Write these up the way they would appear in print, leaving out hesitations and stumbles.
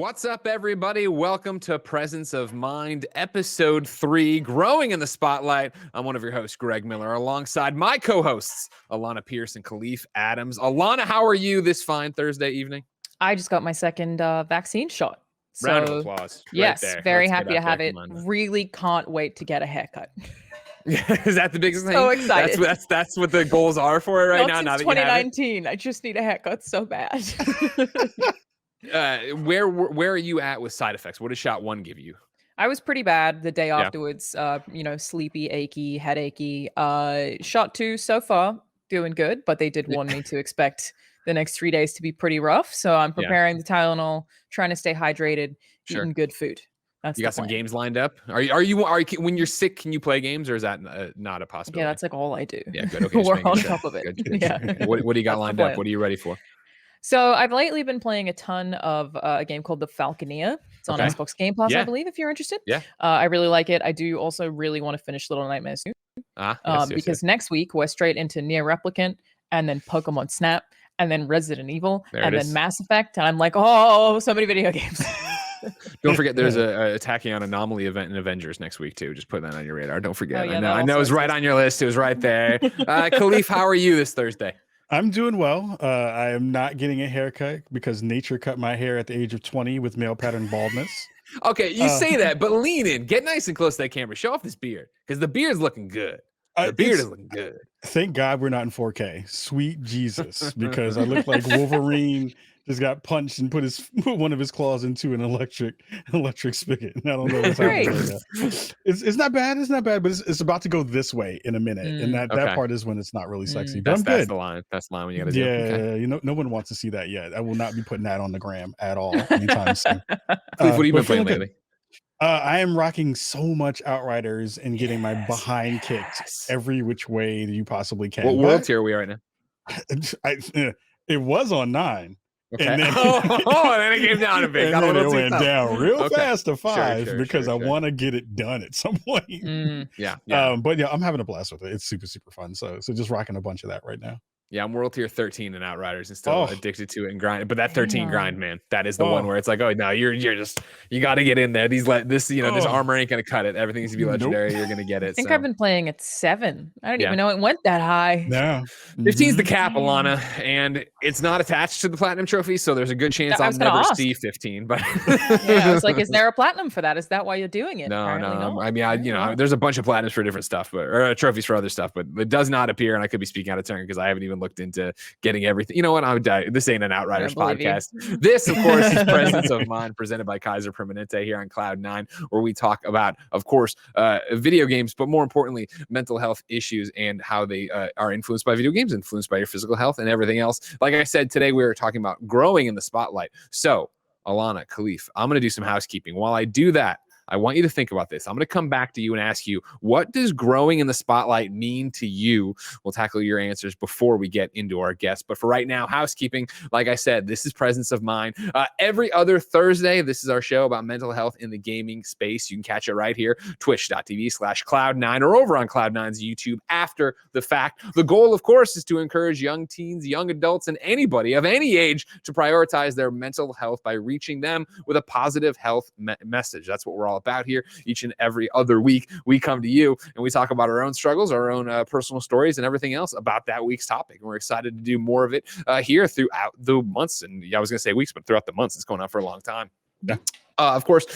What's up, everybody? Welcome to Presence of Mind, Episode 3, Growing in the Spotlight. I'm one of your hosts, Greg Miller, alongside my co-hosts, Alana Pierce and Khalif Adams. Alana, how are you this fine Thursday evening? I just got my second vaccine shot. So, round of applause. Yes, right there. very Let's happy to have it. Really can't wait to get a haircut. Is that the biggest thing? So excited. That's what the goals are for it right now. Since Now that 2019, I just need a haircut so bad. Where are you at with side effects? What did shot 1 give you? I was pretty bad the day afterwards. Sleepy, achy, headachy. Shot 2 so far doing good, but they did warn me to expect the next 3 days to be pretty rough. So I'm preparing the Tylenol, trying to stay hydrated, eating good food. That's you got some games lined up. Are you when you're sick? Can you play games, or is that not a possibility? Yeah, that's like all I do. Yeah, good. Okay, we're on top of it. Good. Yeah. What do you got lined up? What are you ready for? So I've lately been playing a ton of a game called The Falconeer. It's on Xbox Game Pass, I believe, if you're interested. Yeah. I really like it. I do also really want to finish Little Nightmares soon. Because next week we're straight into Nier Replicant, and then Pokemon Snap, and then Resident Evil, and then Mass Effect. And I'm like, oh, so many video games. Don't forget, there's a Tachyon Anomaly event in Avengers next week too. Just put that on your radar. Don't forget. Oh, yeah, I know it was right on your list. It was right there. Khalif, how are you this Thursday? I'm doing well. I am not getting a haircut because nature cut my hair at the age of 20 with male pattern baldness. Okay, you say that, but lean in. Get nice and close to that camera. Show off this beard, because the beard's looking good. The beard is looking good. Thank God we're not in 4K. Sweet Jesus, because I look like Wolverine just got punched and put one of his claws into an electric spigot. I don't know what's happening right now. It's not bad. It's not bad, but it's about to go this way in a minute, and that part is when it's not really sexy. But that's the line. That's the line when you got to do. Yeah, no one wants to see that yet. I will not be putting that on the gram at all anytime soon. What have you been playing lately? I am rocking so much Outriders and getting my behind kicked every which way that you possibly can. What world tier are we right now? It was on 9. Okay. And then, then it came down a bit. And then it went down real fast to 5 because I want to get it done at some point. But I'm having a blast with it. It's super, super fun. So just rocking a bunch of that right now. Yeah, I'm world tier 13 in Outriders and still addicted to it and grind. But that 13 grind, man, that is the one where it's like, oh no, you got to get in there. This armor ain't gonna cut it. Everything needs to be legendary. You're gonna get it. I think I've been playing at 7. I don't even know it went that high. No, 15's the cap, Alana, and it's not attached to the platinum trophy, so there's a good chance I'll never see 15. But I was like, is there a platinum for that? Is that why you're doing it? No. I mean, there's a bunch of platinums for different stuff, or trophies for other stuff, but it does not appear. And I could be speaking out of turn because I haven't even looked into getting everything. You know what? I would die. This ain't an Outriders podcast. This, of course, is Presence of Mind, presented by Kaiser Permanente here on Cloud9, where we talk about, of course, video games, but more importantly, mental health issues and how they are influenced by video games, influenced by your physical health and everything else. Like I said, today we were talking about growing in the spotlight. So, Alana, Khalif, I'm going to do some housekeeping. While I do that, I want you to think about this. I'm going to come back to you and ask you, what does growing in the spotlight mean to you? We'll tackle your answers before we get into our guests. But for right now, housekeeping, like I said, this is Presence of Mind. Every other Thursday, this is our show about mental health in the gaming space. You can catch it right here, twitch.tv/Cloud9 or over on Cloud9's YouTube after the fact. The goal, of course, is to encourage young teens, young adults, and anybody of any age to prioritize their mental health by reaching them with a positive health message. That's what we're all about here. Each and every other week, we come to you and we talk about our own struggles, our own personal stories, and everything else about that week's topic. And we're excited to do more of it here throughout the months. And I was going to say weeks, but throughout the months. It's going on for a long time. Yeah. Of course,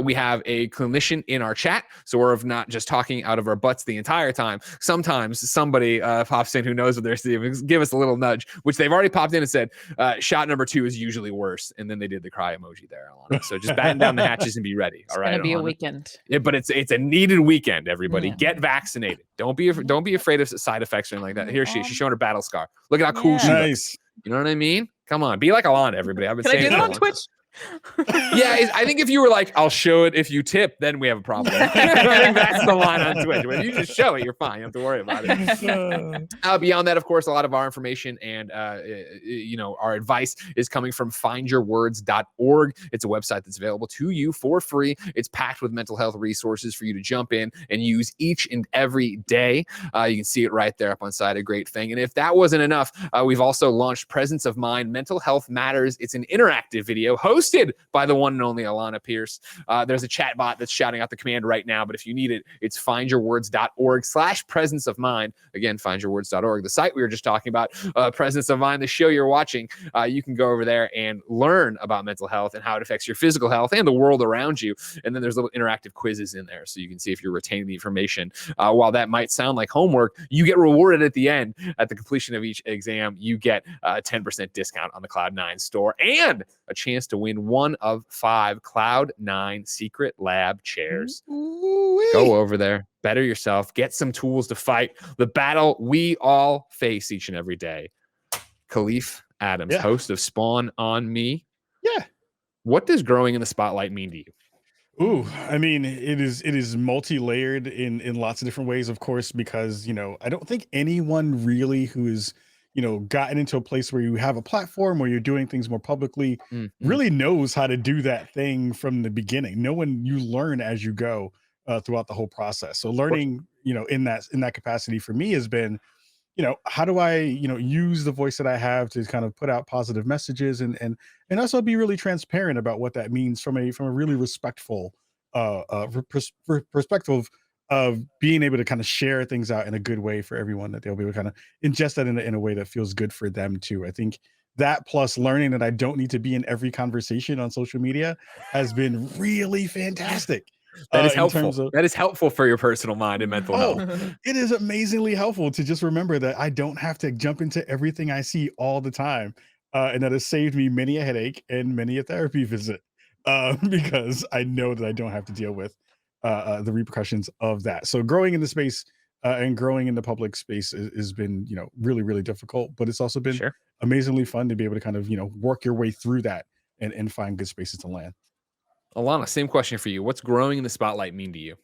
we have a clinician in our chat, so we're not just talking out of our butts the entire time. Sometimes somebody pops in who knows what they're saying, give us a little nudge, which they've already popped in and said, shot number 2 is usually worse. And then they did the cry emoji there, Alana. So just batten down the hatches and be ready. All right. It's going to be a weekend. Yeah, but it's a needed weekend, everybody. Yeah. Get vaccinated. Don't be afraid of side effects or anything like that. Here she's showing her battle scar. Look at how cool she looks. You know what I mean? Come on. Be like Alana, everybody. I've been saying I do that on Twitch? Yeah, I think if you were like, I'll show it if you tip, then we have a problem. I think that's the line on Twitch. When you just show it, you're fine. You don't have to worry about it. Beyond that, of course, a lot of our information and our advice is coming from findyourwords.org. It's a website that's available to you for free. It's packed with mental health resources for you to jump in and use each and every day. You can see it right there up on side. A great thing. And if that wasn't enough, we've also launched Presence of Mind Mental Health Matters. It's an interactive video hosted hosted by the one and only Alana Pierce. There's a chat bot that's shouting out the command right now, but if you need it, it's findyourwords.org/presence of mind. Again, findyourwords.org, the site we were just talking about, presence of mind, the show you're watching. You can go over there and learn about mental health and how it affects your physical health and the world around you. And then there's little interactive quizzes in there, so you can see if you're retaining the information. While that might sound like homework, you get rewarded at the end. At the completion of each exam, you get a 10% discount on the Cloud9 store and a chance to win one of 5 Cloud9 Secret Lab chairs. Ooh-wee. Go over there, better yourself, get some tools to fight the battle we all face each and every day. Khalif Adams, host of Spawn on Me. Yeah. What does growing in the spotlight mean to you? Ooh, I mean, it is multi-layered in lots of different ways, of course, because, you know, I don't think anyone really who is, you know, gotten into a place where you have a platform where you're doing things more publicly really knows how to do that thing from the beginning. No one, you learn as you go throughout the whole process. So learning, you know, in that capacity for me has been, you know, how do I, you know, use the voice that I have to kind of put out positive messages and also be really transparent about what that means from a really respectful perspective of being able to kind of share things out in a good way for everyone, that they'll be able to kind of ingest that in a way that feels good for them too. I think that, plus learning that I don't need to be in every conversation on social media, has been really fantastic. That is helpful. That is helpful for your personal mind and mental health. It is amazingly helpful to just remember that I don't have to jump into everything I see all the time. And that has saved me many a headache and many a therapy visit because I know that I don't have to deal with the repercussions of that. So growing in the space and growing in the public space has been, you know, really, really difficult, but it's also been amazingly fun to be able to kind of, you know, work your way through that and find good spaces to land. Alana, same question for you. What's growing in the spotlight mean to you?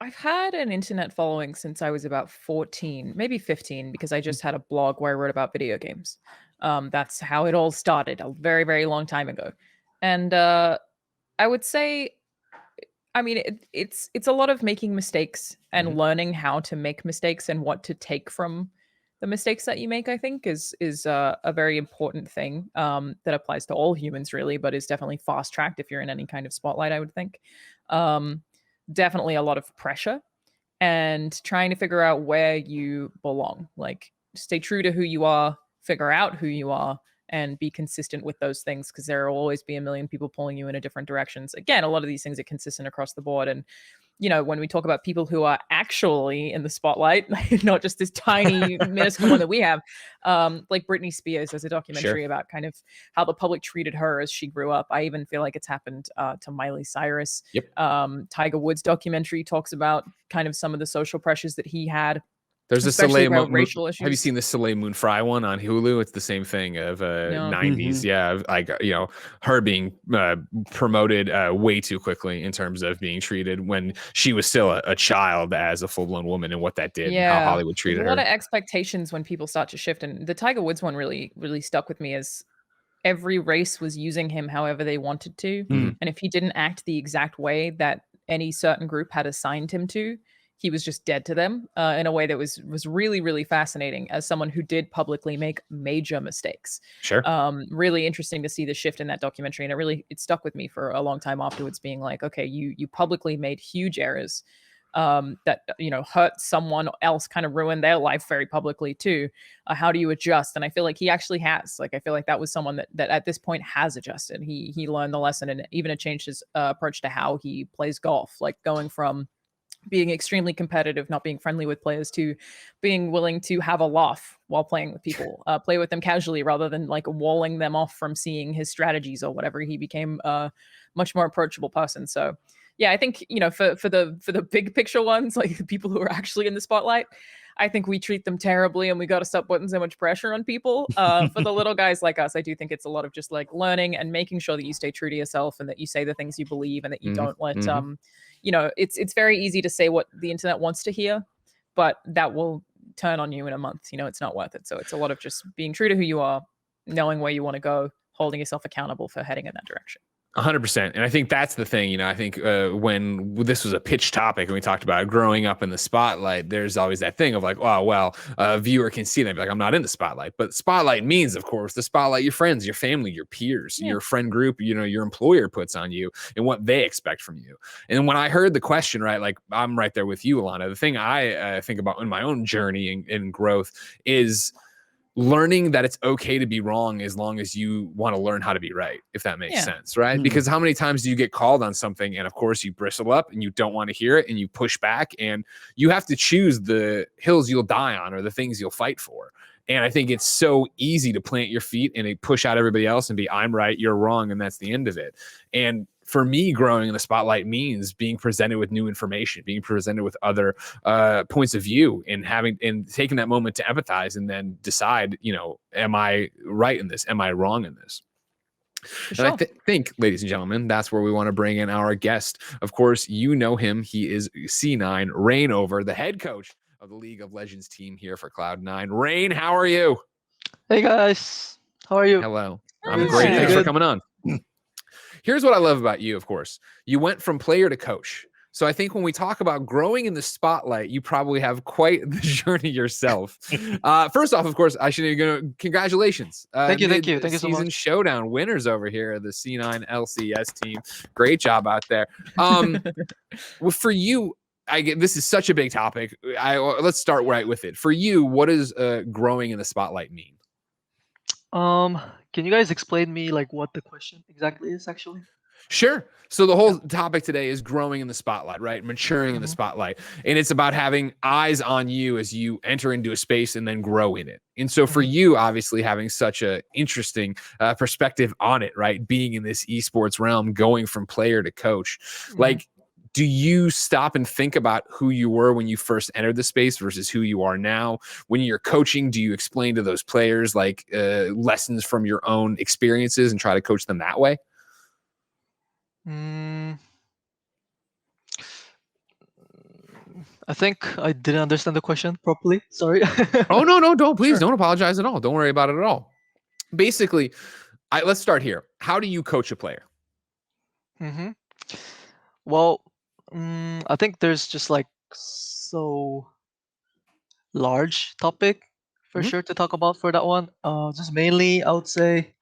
I've had an internet following since I was about 14, maybe 15, because I just had a blog where I wrote about video games. That's how it all started a very, very long time ago. And I would say, I mean, it's a lot of making mistakes and learning how to make mistakes and what to take from the mistakes that you make, I think is a very important thing that applies to all humans really, but is definitely fast tracked if you're in any kind of spotlight, I would think. Definitely a lot of pressure and trying to figure out where you belong, like stay true to who you are, figure out who you are, and be consistent with those things, because there will always be a million people pulling you in a different directions. Again, a lot of these things are consistent across the board. And, you know, when we talk about people who are actually in the spotlight, not just this tiny minuscule one that we have, like Britney Spears, there's a documentary about kind of how the public treated her as she grew up. I even feel like it's happened to Miley Cyrus. Tiger Woods documentary talks about kind of some of the social pressures that he had. There's a Soleil racial issues. Have you seen the Soleil Moon Frye one on Hulu? It's the same thing of 90s. Yeah, like, you know, her being promoted way too quickly in terms of being treated when she was still a child as a full-blown woman, and what that did, and how Hollywood treated her. A lot of expectations when people start to shift, and the Tiger Woods one really, really stuck with me as every race was using him however they wanted to, and if he didn't act the exact way that any certain group had assigned him to, he was just dead to them in a way that was really, really fascinating as someone who did publicly make major mistakes. Really interesting to see the shift in that documentary. And it stuck with me for a long time afterwards, being like, okay, you publicly made huge errors that, you know, hurt someone else, kind of ruined their life very publicly too. How do you adjust? And I feel like he actually has. Like, I feel like that was someone that at this point has adjusted. He learned the lesson, and even it changed his approach to how he plays golf, like going from being extremely competitive, not being friendly with players, to being willing to have a laugh while playing with people, play with them casually rather than like walling them off from seeing his strategies or whatever. He became a much more approachable person. So yeah, I think, you know, for the big picture ones, like the people who are actually in the spotlight, I think we treat them terribly, and we got to stop putting so much pressure on people. For the little guys like us, I do think it's a lot of just like learning and making sure that you stay true to yourself, and that you say the things you believe, and that you don't let, you know, it's very easy to say what the internet wants to hear, but that will turn on you in a month. You know, it's not worth it. So it's a lot of just being true to who you are, knowing where you want to go, holding yourself accountable for heading in that direction. 100%. And I think that's the thing, I think when this was a pitch topic and we talked about growing up in the spotlight, there's always that thing of like, oh, well, a viewer can see that. Like, I'm not in the spotlight. But spotlight means, of course, the spotlight your friends, your family, your peers, your friend group, your employer puts on you and what they expect from you. And when I heard the question, right, like I'm right there with you, Alana. The thing I think about in my own journey and growth is learning that it's okay to be wrong as long as you want to learn how to be right, if that makes sense, right? Mm-hmm. Because how many times do you get called on something and of course you bristle up and you don't want to hear it and you push back and you have to choose the hills you'll die on or the things you'll fight for. And I think it's so easy to plant your feet and push out everybody else and be, I'm right, you're wrong, and that's the end of it. And for me, growing in the spotlight means being presented with new information, being presented with other points of view, and taking that moment to empathize and then decide, am I right in this? Am I wrong in this? Sure. And I think, ladies and gentlemen, that's where we want to bring in our guest. Of course, you know him. He is C9 Rainover, the head coach of the League of Legends team here for Cloud9. Rain, how are you? Hey guys, how are you? Hello. I'm great. Thanks for coming on. Here's what I love about you, of course. You went from player to coach. So I think when we talk about growing in the spotlight, you probably have quite the journey yourself. First off, of course, I should go. Congratulations. Thank you so much. Season showdown winners over here, the C9 LCS team. Great job out there. Well, for you, this is such a big topic. Let's start right with it. For you, what does growing in the spotlight mean? Can you guys explain me like what the question exactly is actually? Sure. So the whole topic today is growing in the spotlight, right? Maturing in the spotlight. And it's about having eyes on you as you enter into a space and then grow in it. And so for you, obviously having such a interesting perspective on it, right? Being in this esports realm, going from player to coach, like, do you stop and think about who you were when you first entered the space versus who you are now? When you're coaching, do you explain to those players like lessons from your own experiences and try to coach them that way? I think I didn't understand the question properly. Sorry. Oh, no, don't. Please don't apologize at all. Don't worry about it at all. Basically, let's start here. How do you coach a player? Well, I think there's just like so large topic for sure to talk about for that one. Just mainly, I would say,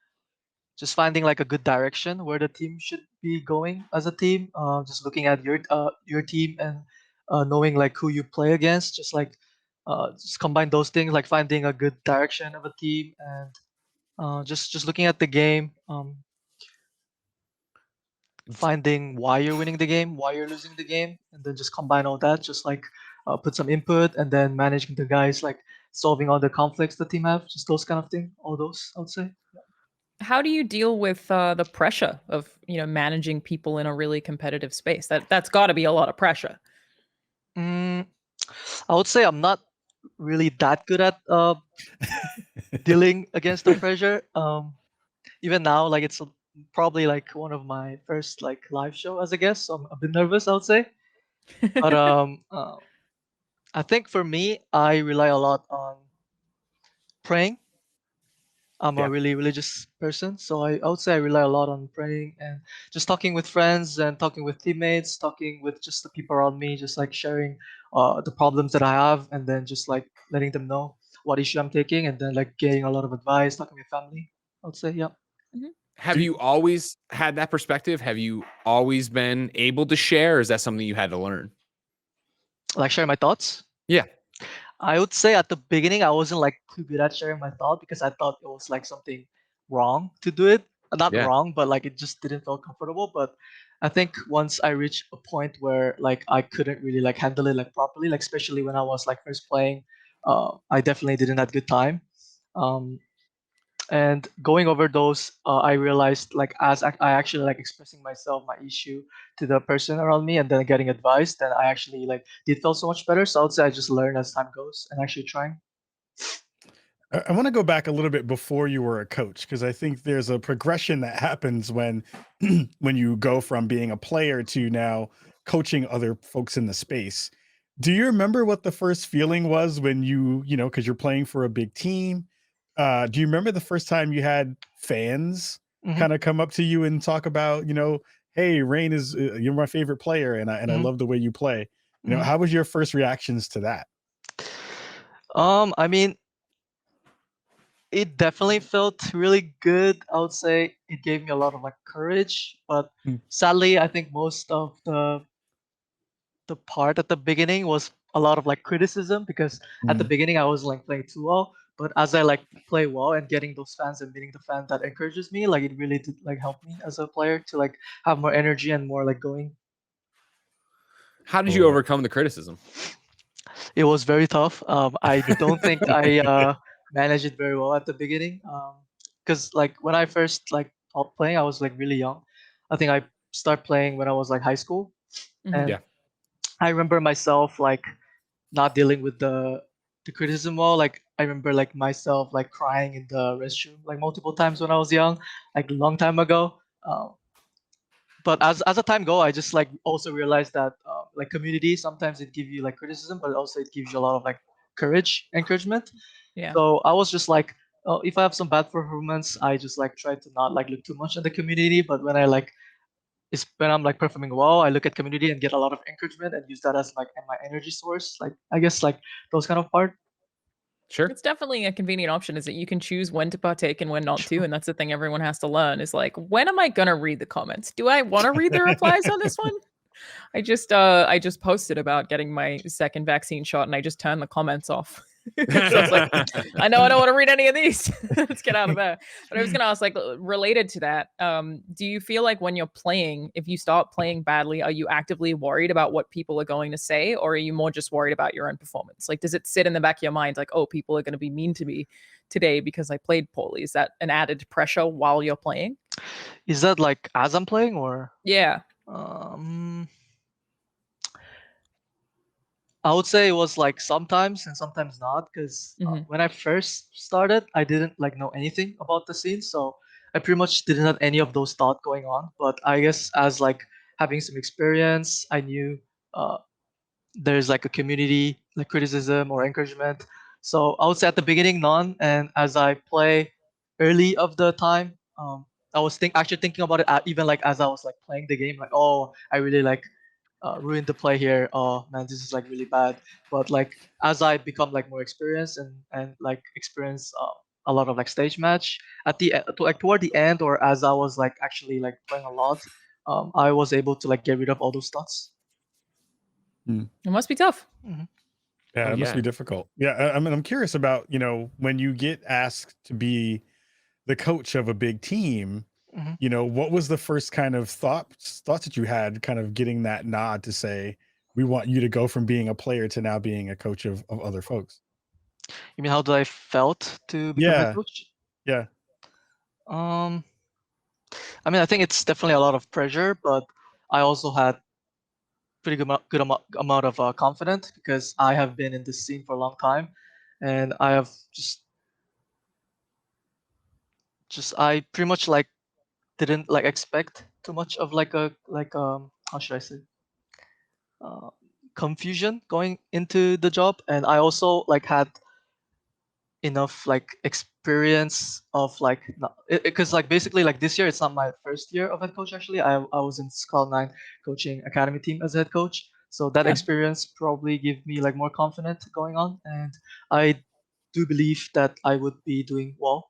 just finding like a good direction where the team should be going as a team. Just looking at your team and knowing like who you play against. Just like just combine those things, like finding a good direction of a team and just looking at the game. Finding why you're winning the game, why you're losing the game, and then just combine all that, just like put some input and then managing the guys, like solving all the conflicts the team have, just those kind of thing, all those, I would say. How do you deal with the pressure of managing people in a really competitive space? That's got to be a lot of pressure. I would say I'm not really that good at dealing against the pressure. Even now, like it's probably like one of my first like live show as a guest, so I'm a bit nervous, I would say. But I think for me, I rely a lot on praying. I'm a really religious person, so I would say I rely a lot on praying and just talking with friends and talking with teammates, talking with just the people around me, just like sharing the problems that I have, and then just like letting them know what issue I'm taking, and then like getting a lot of advice, talking with family, I would say, yeah. Have you always had that perspective? Have you always been able to share, or is that something you had to learn? Like share my thoughts? Yeah. I would say at the beginning, I wasn't like too good at sharing my thought because I thought it was like something wrong to do it. Not wrong, but like it just didn't feel comfortable. But I think once I reached a point where like I couldn't really like handle it like properly, like especially when I was like first playing, I definitely didn't have good time. And going over those, I realized like as I actually like expressing myself, my issue to the person around me, and then getting advice, then I actually like did feel so much better. So I would say I just learn as time goes and actually trying. I want to go back a little bit before you were a coach, because I think there's a progression that happens when when you go from being a player to now coaching other folks in the space. Do you remember what the first feeling was when because you're playing for a big team? Do you remember the first time you had fans kind of come up to you and talk about, hey, Rain is you're my favorite player, and I love the way you play. How was your first reactions to that? I mean, it definitely felt really good. I would say it gave me a lot of like courage, but sadly, I think most of the part at the beginning was a lot of like criticism, because at the beginning I was like playing too well, but as I like play well and getting those fans and meeting the fan that encourages me, like it really did like help me as a player to like have more energy and more like going. How did you overcome the criticism? It was very tough. I don't think I managed it very well at the beginning, because like when I first like stopped playing, I was like really young. I think I started playing when I was like high school, and Yeah. I remember myself like not dealing with the criticism well. Like I remember like myself like crying in the restroom like multiple times when I was young, like a long time ago. But as the time go, I just like also realized that like community, sometimes it gives you like criticism, but also it gives you a lot of like encouragement. Yeah. So I was just like, if I have some bad performance, I just like try to not like look too much at the community. But when I like is when I'm like performing well, I look at community and get a lot of encouragement and use that as like my energy source. Like I guess like those kind of part. Sure. It's definitely a convenient option, is that you can choose when to partake and when not to. And that's the thing everyone has to learn, is like, when am I gonna read the comments? Do I want to read the replies on this one? I just posted about getting my second vaccine shot, and I just turned the comments off. So it's like, I know I don't want to read any of these. Let's get out of there. But I was gonna ask, like, related to that, do you feel like when you're playing, if you start playing badly, are you actively worried about what people are going to say, or are you more just worried about your own performance? Like, does it sit in the back of your mind like, oh, people are going to be mean to me today because I played poorly? Is that an added pressure while you're playing? Is that like as I'm playing, or? Yeah. I would say it was like sometimes and sometimes not, because when I first started, I didn't like know anything about the scene, so I pretty much didn't have any of those thoughts going on. But I guess as like having some experience, I knew uh, there's like a community like criticism or encouragement. So I would say at the beginning none, and as I play early of the time, I was actually thinking about it even like as I was like playing the game, like, oh, I really like ruined the play here. Oh man, this is like really bad. But like as I become like more experienced and like experience a lot of like stage match at the like toward the end, or as I was like actually like playing a lot, I was able to like get rid of all those thoughts. It must be tough. Yeah, it must be difficult. Yeah, I mean, I'm curious about, when you get asked to be the coach of a big team, what was the first kind of thoughts that you had kind of getting that nod to say, we want you to go from being a player to now being a coach of other folks? You mean how did I felt to become head coach? Yeah. I mean, I think it's definitely a lot of pressure, but I also had pretty good amount of confidence, because I have been in this scene for a long time, and I have just I pretty much like didn't like expect too much of like a how should I say confusion going into the job, and I also like had enough like experience of like, because like basically like this year it's not my first year of head coach. Actually, I was in Cloud9 coaching academy team as a head coach, so that experience probably give me like more confidence going on, and I do believe that I would be doing well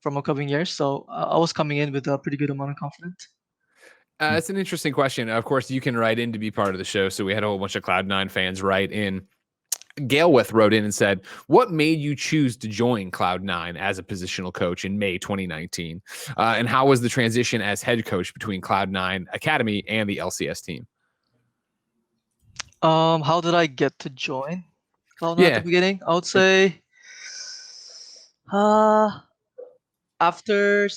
from upcoming years. So I was coming in with a pretty good amount of confidence. It's an interesting question. Of course, you can write in to be part of the show. So we had a whole bunch of Cloud9 fans write in. Galewith wrote in and said, what made you choose to join Cloud9 as a positional coach in May 2019? And how was the transition as head coach between Cloud9 Academy and the LCS team? How did I get to join Cloud9 at the beginning? I would say after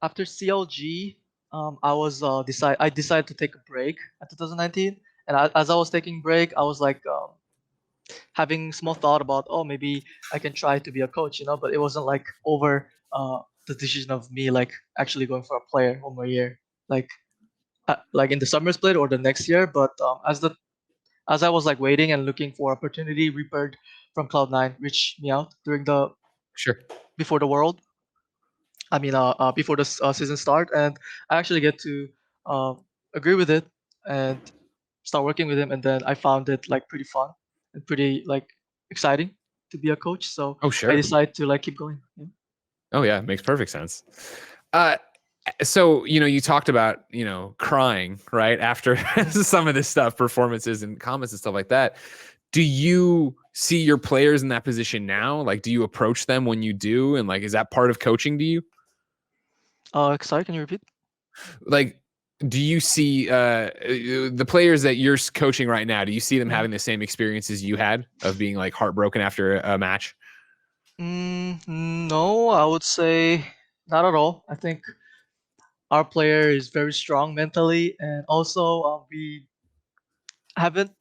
CLG, I decided to take a break at 2019, and as I was taking break, I was like having small thought about, oh, maybe I can try to be a coach, but it wasn't like over the decision of me like actually going for a player one more year, like in the summer split or the next year. But as I was like waiting and looking for opportunity, Reaper from Cloud9 reached me out during the before the World. I mean, before the season start, and I actually get to agree with it and start working with him, and then I found it like pretty fun and pretty like exciting to be a coach. So Oh, I sure. decided to like keep going. Yeah. Oh yeah, makes perfect sense. So you talked about crying right after some of this stuff, performances and comments and stuff like that. Do you see your players in that position now? Like, do you approach them when you do, and like, is that part of coaching to you? Sorry, can you repeat? Like, do you see the players that you're coaching right now? Do you see them having the same experiences you had of being like heartbroken after a match? No, I would say not at all. I think our player is very strong mentally, and also we haven't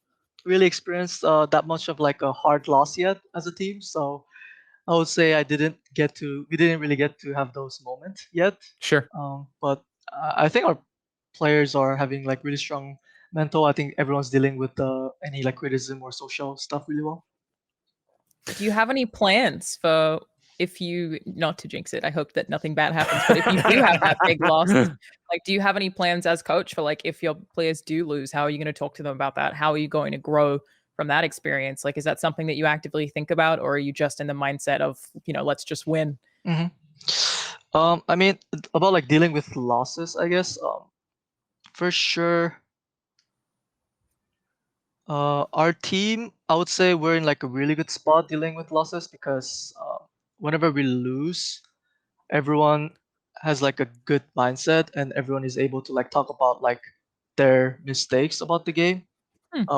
really experienced that much of like a hard loss yet as a team. So I would say we didn't really get to have those moments yet. Sure. But I think our players are having like really strong mental. I think everyone's dealing with any like criticism or social stuff really well. Do you have any plans for if you, not to jinx it, I hope that nothing bad happens, but if you do have that big loss, like, do you have any plans as coach for like, if your players do lose, how are you going to talk to them about that? How are you going to grow from that experience? Like, is that something that you actively think about, or are you just in the mindset of, let's just win? I mean, about like dealing with losses, I guess, for sure. Our team, I would say we're in like a really good spot dealing with losses because whenever we lose, everyone has like a good mindset and everyone is able to like talk about like their mistakes about the game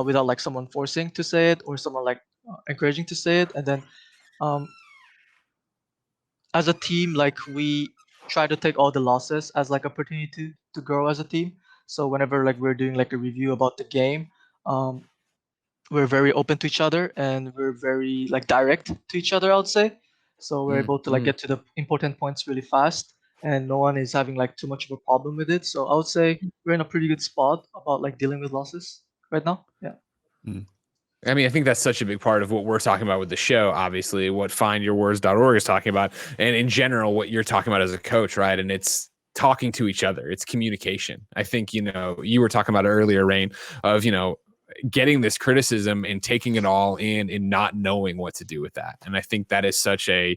without like someone forcing to say it or someone like encouraging to say it. And then as a team, like we try to take all the losses as like opportunity to grow as a team. So whenever like we're doing like a review about the game, we're very open to each other and we're very like direct to each other, I would say. So we're able to like get to the important points really fast and no one is having like too much of a problem with it. So I would say we're in a pretty good spot about like dealing with losses right now. Yeah. I mean, I think that's such a big part of what we're talking about with the show, obviously, what findyourwords.org is talking about, and in general, what you're talking about as a coach, right? And it's talking to each other. It's communication. I think, you were talking about earlier, Rain, of, getting this criticism and taking it all in and not knowing what to do with that. And I think that is such a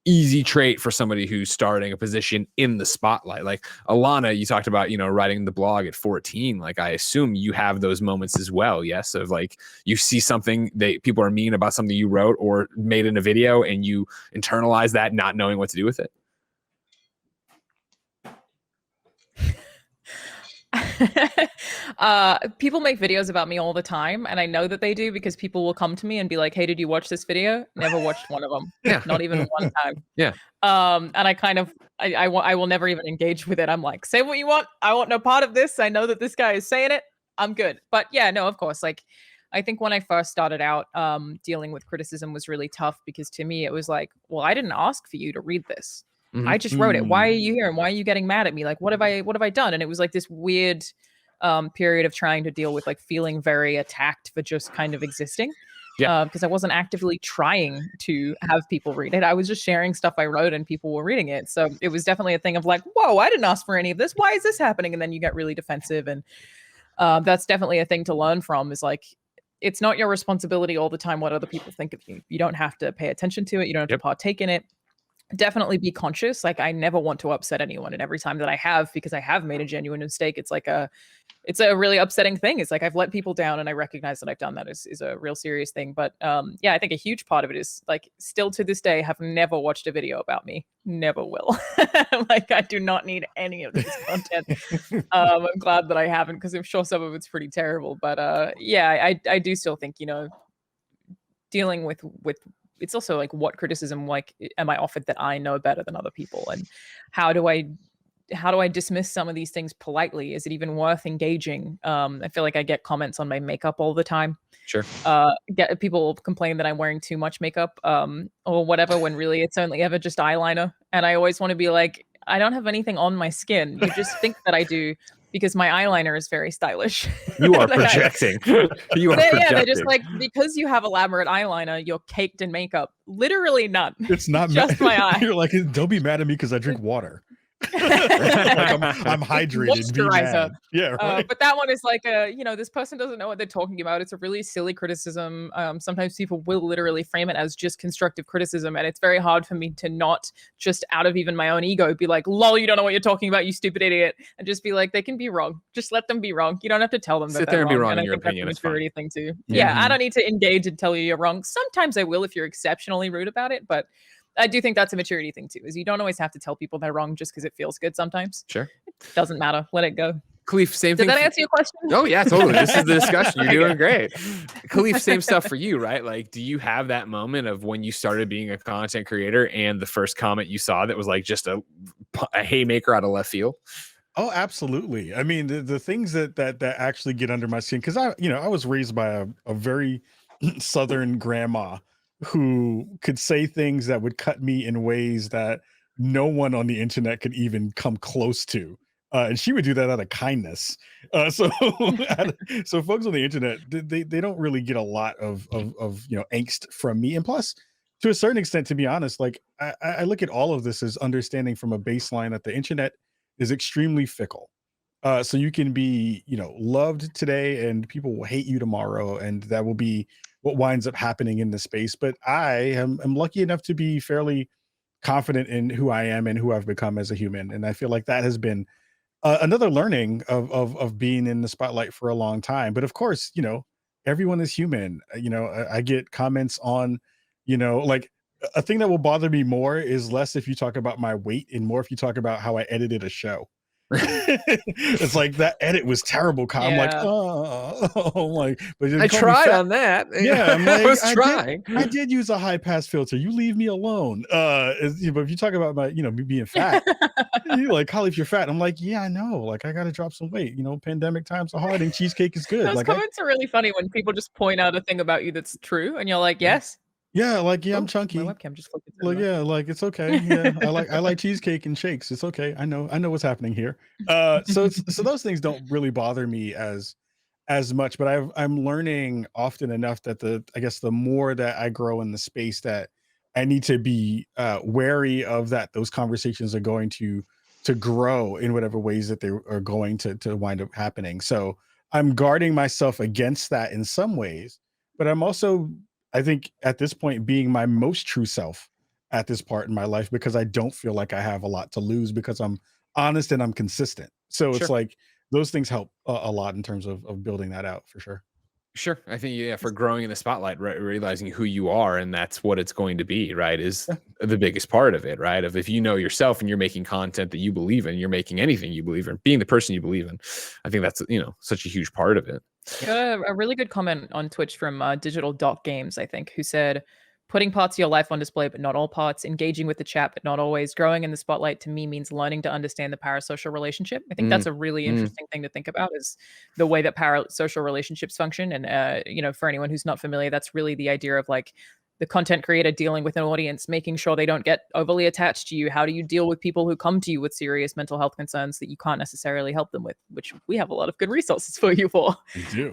easy trait for somebody who's starting a position in the spotlight. Like Alana, you talked about, writing the blog at 14. Like, I assume you have those moments as well. Yes. Of like, you see something that people are mean about something you wrote or made in a video and you internalize that, not knowing what to do with it. People make videos about me all the time, and I know that they do because people will come to me and be like, "Hey, did you watch this video?" Never watched one of them. Yeah. Not even one time. Yeah. And I kind of I will never even engage with it. I'm like, say what you want. I want no part of this. I know that this guy is saying it. I'm good. But yeah, no, of course. Like, I think when I first started out, dealing with criticism was really tough because to me it was like, well, I didn't ask for you to read this. I just wrote it. Why are you here? And why are you getting mad at me? Like, what have I done? And it was like this weird period of trying to deal with like feeling very attacked for just kind of existing. Yeah. Because I wasn't actively trying to have people read it. I was just sharing stuff I wrote and people were reading it. So it was definitely a thing of like, whoa, I didn't ask for any of this. Why is this happening? And then you get really defensive. And that's definitely a thing to learn from, is like, it's not your responsibility all the time what other people think of you. You don't have to pay attention to it. You don't have to partake in it. Definitely be conscious. Like, I never want to upset anyone. And every time that I have, because I have made a genuine mistake, it's a really upsetting thing. It's like, I've let people down and I recognize that I've done that is a real serious thing. But yeah, I think a huge part of it is like, still to this day, have never watched a video about me. Never will. Like, I do not need any of this content. I'm glad that I haven't, because I'm sure some of it's pretty terrible. But yeah, I do still think, dealing with it's also like, what criticism like am I offered that I know better than other people, and how do I dismiss some of these things politely? Is it even worth engaging? I feel like I get comments on my makeup all the time. Sure. Get people complain that I'm wearing too much makeup or whatever, when really it's only ever just eyeliner. And I always want to be like, I don't have anything on my skin. You just think that I do. because my eyeliner is very stylish. You are projecting. You are projecting. Yeah, they're just like, because you have elaborate eyeliner, you're caked in makeup. Literally none. It's not just my eye. You're like, don't be mad at me because I drink water. Like I'm hydrated. Be mad. Yeah, right. But that one is like this person doesn't know what they're talking about. It's a really silly criticism. Sometimes people will literally frame it as just constructive criticism, and it's very hard for me to not just out of even my own ego be like, lol, you don't know what you're talking about, you stupid idiot, and just be like, they can be wrong. Just let them be wrong. You don't have to tell them that sit there and be wrong and in I your think opinion. that's a maturity thing too. Mm-hmm. Yeah, I don't need to engage and tell you you're wrong. Sometimes I will if you're exceptionally rude about it, but I do think that's a maturity thing too, is you don't always have to tell people they're wrong just because it feels good sometimes. Sure. It doesn't matter. Let it go. Khalif, same thing. Did that answer your question? Oh, yeah, totally. This is the discussion. You're doing great. Khalif, same stuff for you, right? Like, do you have that moment of when you started being a content creator and the first comment you saw that was like just a haymaker out of left field? Oh, absolutely. I mean, the things that actually get under my skin, because I was raised by a very Southern grandma who could say things that would cut me in ways that no one on the internet could even come close to. And she would do that out of kindness. So folks on the internet, they don't really get a lot of angst from me. And plus, to a certain extent, to be honest, like I look at all of this as understanding from a baseline that the internet is extremely fickle. So you can be, loved today and people will hate you tomorrow. And that will be what winds up happening in the space. But I am lucky enough to be fairly confident in who I am and who I've become as a human. And I feel like that has been another learning of being in the spotlight for a long time. But of course, everyone is human. I get comments on, like a thing that will bother me more is less if you talk about my weight and more if you talk about how I edited a show. It's like that edit was terrible. I'm like, but I tried on that. Yeah, I'm like, I was trying. I did use a high pass filter. You leave me alone. But if you talk about my, me being fat, you're like, Kali, if you're fat, I'm like, yeah, I know. Like, I got to drop some weight. Pandemic times are hard and cheesecake is good. Those like, comments are really funny when people just point out a thing about you that's true, and you're like, yes. Yeah, like I'm chunky. My webcam just flipped. Like, yeah, like it's okay. Yeah, I like cheesecake and shakes. It's okay. I know what's happening here. So those things don't really bother me as much. But I'm learning often enough that the more that I grow in the space, that I need to be wary of that. Those conversations are going to grow in whatever ways that they are going to wind up happening. So I'm guarding myself against that in some ways, but I'm also, I think at this point, being my most true self at this part in my life, because I don't feel like I have a lot to lose because I'm honest and I'm consistent. So It's like those things help a lot in terms of building that out for sure. Sure. I think, for growing in the spotlight, right, realizing who you are and that's what it's going to be, right, is the biggest part of it, right? If you know yourself and you're making content that you believe in, you're making anything you believe in, being the person you believe in. I think that's, such a huge part of it. Got a really good comment on Twitch from Digital Dot Games, I think, who said, putting parts of your life on display, but not all parts, engaging with the chat, but not always, growing in the spotlight to me means learning to understand the parasocial relationship. I think that's a really interesting thing to think about, is the way that parasocial relationships function. And, for anyone who's not familiar, that's really the idea of like the content creator dealing with an audience, making sure they don't get overly attached to you. How do you deal with people who come to you with serious mental health concerns that you can't necessarily help them with, which we have a lot of good resources for you for. We do.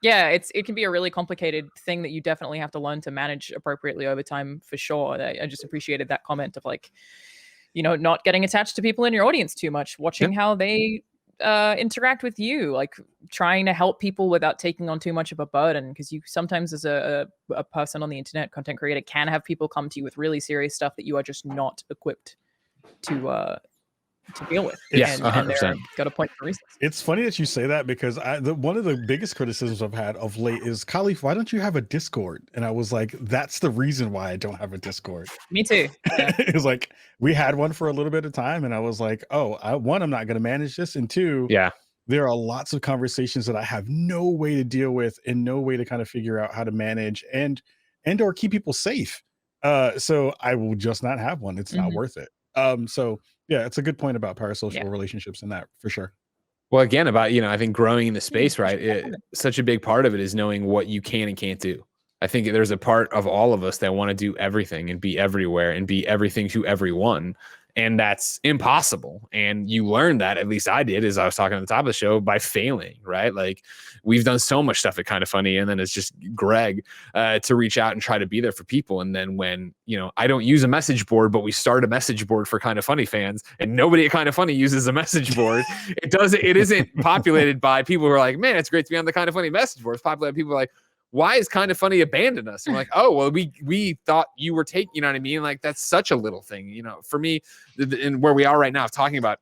Yeah, it can be a really complicated thing that you definitely have to learn to manage appropriately over time, for sure. I just appreciated that comment of like, not getting attached to people in your audience too much, watching how they interact with you, like trying to help people without taking on too much of a burden, because you sometimes as a person on the internet, content creator, can have people come to you with really serious stuff that you are just not equipped to deal with. Yes, and 100%. Got a point for reasons. It's funny that you say that, because one of the biggest criticisms I've had of late is, Khalif, why don't you have a Discord? And I was like, that's the reason why I don't have a Discord. Me too. Yeah. It was like, we had one for a little bit of time, and I was like, one, I'm not going to manage this, and two, there are lots of conversations that I have no way to deal with and no way to kind of figure out how to manage and or keep people safe. So I will just not have one. It's not worth it. So yeah, it's a good point about parasocial relationships in that, for sure. Well, again, about, I think growing in the space, right? Such a big part of it is knowing what you can and can't do. I think there's a part of all of us that want to do everything and be everywhere and be everything to everyone. And that's impossible. And you learn that, at least I did, as I was talking at the top of the show, by failing, right? Like we've done so much stuff at Kind of Funny, and then it's just Greg to reach out and try to be there for people. And then when, I don't use a message board, but we start a message board for Kind of Funny fans, and nobody at Kind of Funny uses a message board. It isn't populated by people who are like, man, it's great to be on the Kind of Funny message board. It's populated by people who are like, why is Kind of Funny abandoned us? And we're like, oh, well, we thought you were taking, you know what I mean? Like, that's such a little thing, for me, and where we are right now, talking about,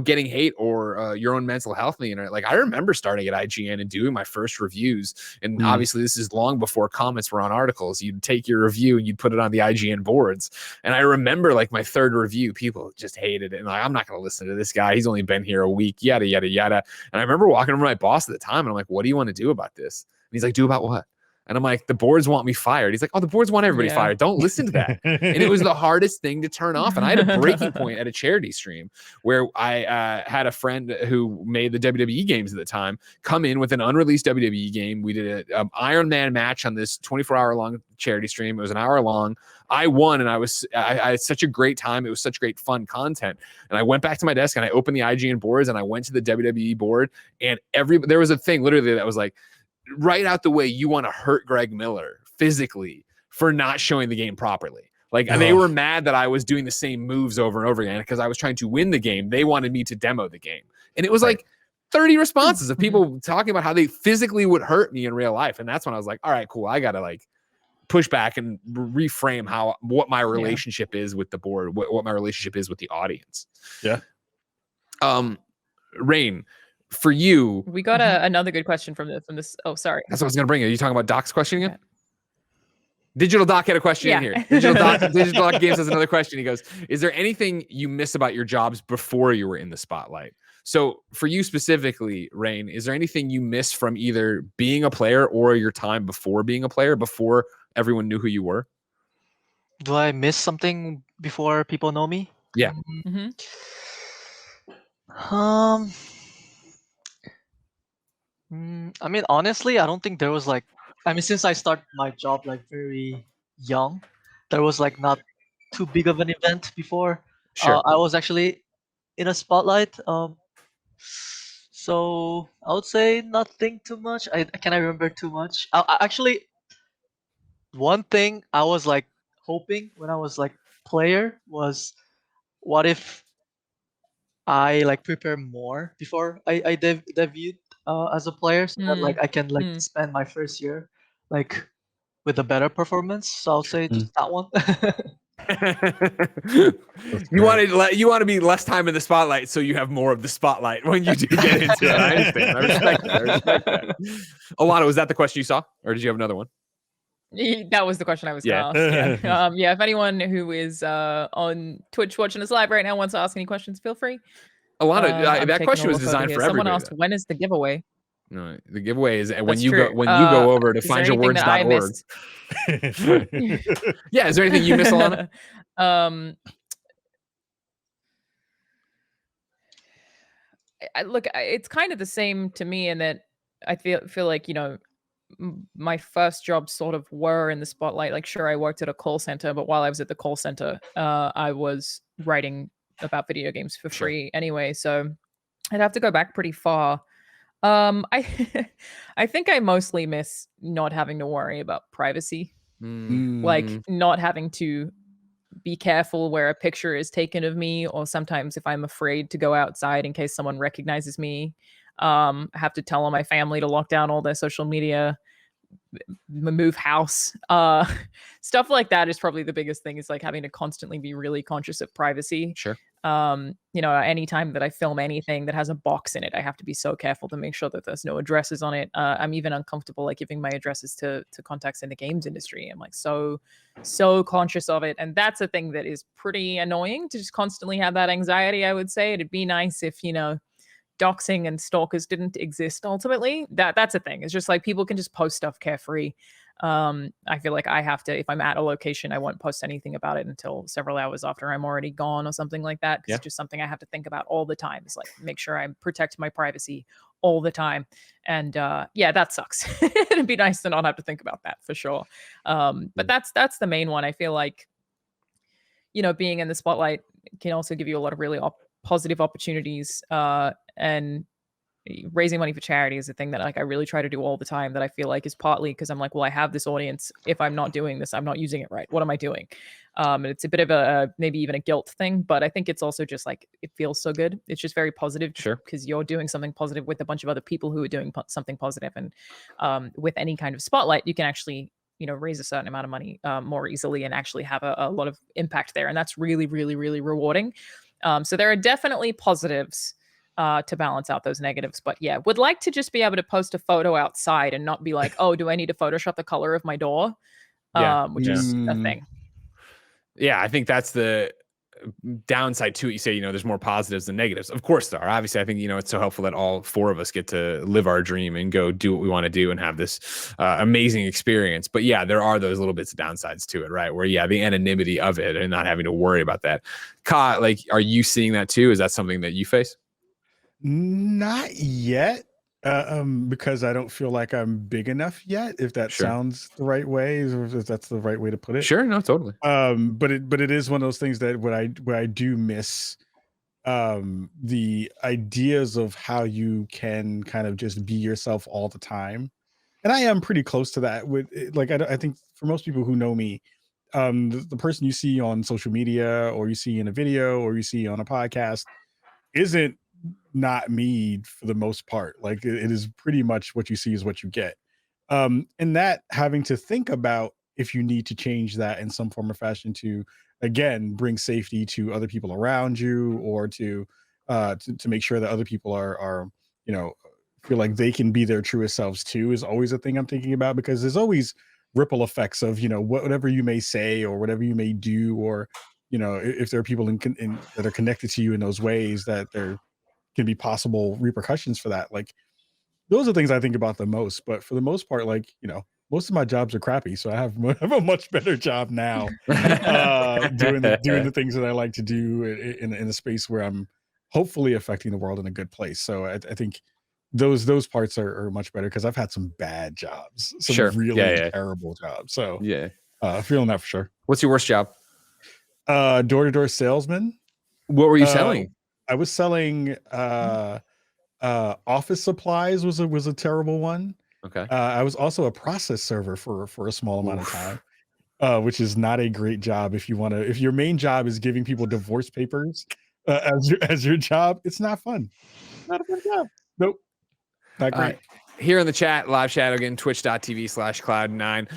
getting hate or your own mental health. Like, I remember starting at IGN and doing my first reviews. And obviously this is long before comments were on articles. You'd take your review and you'd put it on the IGN boards. And I remember like my third review, people just hated it. And like, I'm not going to listen to this guy. He's only been here a week, yada, yada, yada. And I remember walking over to my boss at the time and I'm like, what do you want to do about this? And he's like, do about what? And I'm like, the boards want me fired. He's like, oh, the boards want everybody fired. Don't listen to that. And it was the hardest thing to turn off. And I had a breaking point at a charity stream where I had a friend who made the WWE games at the time come in with an unreleased WWE game. We did an Iron Man match on this 24-hour long charity stream. It was an hour long. I won, and I had such a great time. It was such great fun content. And I went back to my desk and I opened the IGN boards and I went to the WWE board, and there was a thing literally that was like, right out the way, you want to hurt Greg Miller physically for not showing the game properly. Like they were mad that I was doing the same moves over and over again because I was trying to win the game. They wanted me to demo the game. And it was like 30 responses of people talking about how they physically would hurt me in real life. And that's when I was like, all right, cool. I got to like push back and reframe what my relationship is with the board, what my relationship is with the audience. Yeah. Rain, for you, we got another good question from this. Oh, sorry. That's what I was going to bring. Are you talking about Doc's question again? Yeah. Digital Doc had a question in here. Digital Doc Games has another question. He goes, is there anything you miss about your jobs before you were in the spotlight? So for you specifically, Rain, is there anything you miss from either being a player or your time before being a player, before everyone knew who you were? Do I miss something before people know me? Yeah. I mean, honestly, I don't think there was since I started my job very young, there was not too big of an event before. Sure. I was actually in a spotlight. So I would say nothing too much. I cannot remember too much. Actually, one thing I was hoping when I was player was, what if I prepare more before I debuted as a player, so that I can spend my first year with a better performance. So I'll say just that one. You want to be less time in the spotlight, so you have more of the spotlight when you do get into it. I understand. I respect that. Alana, was that the question you saw, or did you have another one? That was the question I was going to ask. If anyone who is on Twitch watching us live right now wants to ask any questions, feel free. Alana, that question was designed for everybody. Someone asked, when is the giveaway? No, the giveaway is when you go over to findyourwords.org. Yeah, is there anything you miss, Alana? Look, it's kind of the same to me in that I feel like, my first jobs sort of were in the spotlight. Like, sure, I worked at a call center, but while I was at the call center, I was writing about video games for free anyway. So I'd have to go back pretty far. I think I mostly miss not having to worry about privacy, like not having to be careful where a picture is taken of me, or sometimes if I'm afraid to go outside in case someone recognizes me, I have to tell all my family to lock down all their social media, move house, stuff like that is probably the biggest thing. Is having to constantly be really conscious of privacy. Sure. Anytime that I film anything that has a box in it, I have to be so careful to make sure that there's no addresses on it. I'm even uncomfortable giving my addresses to contacts in the games industry. I'm so conscious of it, and that's a thing that is pretty annoying to just constantly have that anxiety. I would say it'd be nice if doxing and stalkers didn't exist ultimately. That's a thing. It's just people can just post stuff carefree. I feel like I have to, if I'm at a location, I won't post anything about it until several hours after I'm already gone or something like that. It's just something I have to think about all the time. It's make sure I protect my privacy all the time. And that sucks. It'd be nice to not have to think about that for sure. But that's the main one. I feel like, being in the spotlight can also give you a lot of really positive opportunities. And raising money for charity is a thing that like I really try to do all the time, that I feel like is partly because I'm like, well, I have this audience. If I'm not doing this, I'm not using it right. What am I doing? And it's a bit of a maybe even a guilt thing, but I think it's also just like it feels so good. It's just very positive, Sure, because you're doing something positive with a bunch of other people who are doing something positive. And with any kind of spotlight, you can actually raise a certain amount of money more easily and actually have a lot of impact there, and that's really, really, really rewarding. So there are definitely positives to balance out those negatives. But yeah, would like to just be able to post a photo outside and not be like, oh, do I need to Photoshop the color of my door? Which is a thing. Yeah, I think that's the downside to it. You say, there's more positives than negatives. Of course there are. Obviously, I think, it's so helpful that all four of us get to live our dream and go do what we want to do and have this amazing experience. But yeah, there are those little bits of downsides to it, right? Where, the anonymity of it and not having to worry about that. Ka, like, are you seeing that too? Is that something that you face? Not yet, because I don't feel like I'm big enough yet, if that sounds the right way, or if that's the right way to put it. Sure, no, totally. But it is one of those things that where I do miss the ideas of how you can kind of just be yourself all the time. And I am pretty close to that with like I think for most people who know me, the person you see on social media or you see in a video or you see on a podcast isn't not me for the most part. Like it is pretty much what you see is what you get. And that having to think about if you need to change that in some form or fashion to again bring safety to other people around you, or to make sure that other people are feel like they can be their truest selves too, is always a thing I'm thinking about, because there's always ripple effects of whatever you may say or whatever you may do, or if there are people in that are connected to you in those ways, that there can be possible repercussions for that. Like those are things I think about the most. But for the most part, like most of my jobs are crappy, so I have a much better job now, doing the things that I like to do in a space where I'm hopefully affecting the world in a good place. So I think those parts are much better, because I've had some bad jobs, some really terrible jobs. So feeling that for sure. What's your worst job? Door-to-door salesman. What were you selling? I was selling office supplies. Was a terrible one. Okay. I was also a process server for a small amount of time, which is not a great job. If your main job is giving people divorce papers as your job, it's not fun. Not a fun job. Nope. Not great. Here in the chat, live chat again, twitch.tv/Cloud9.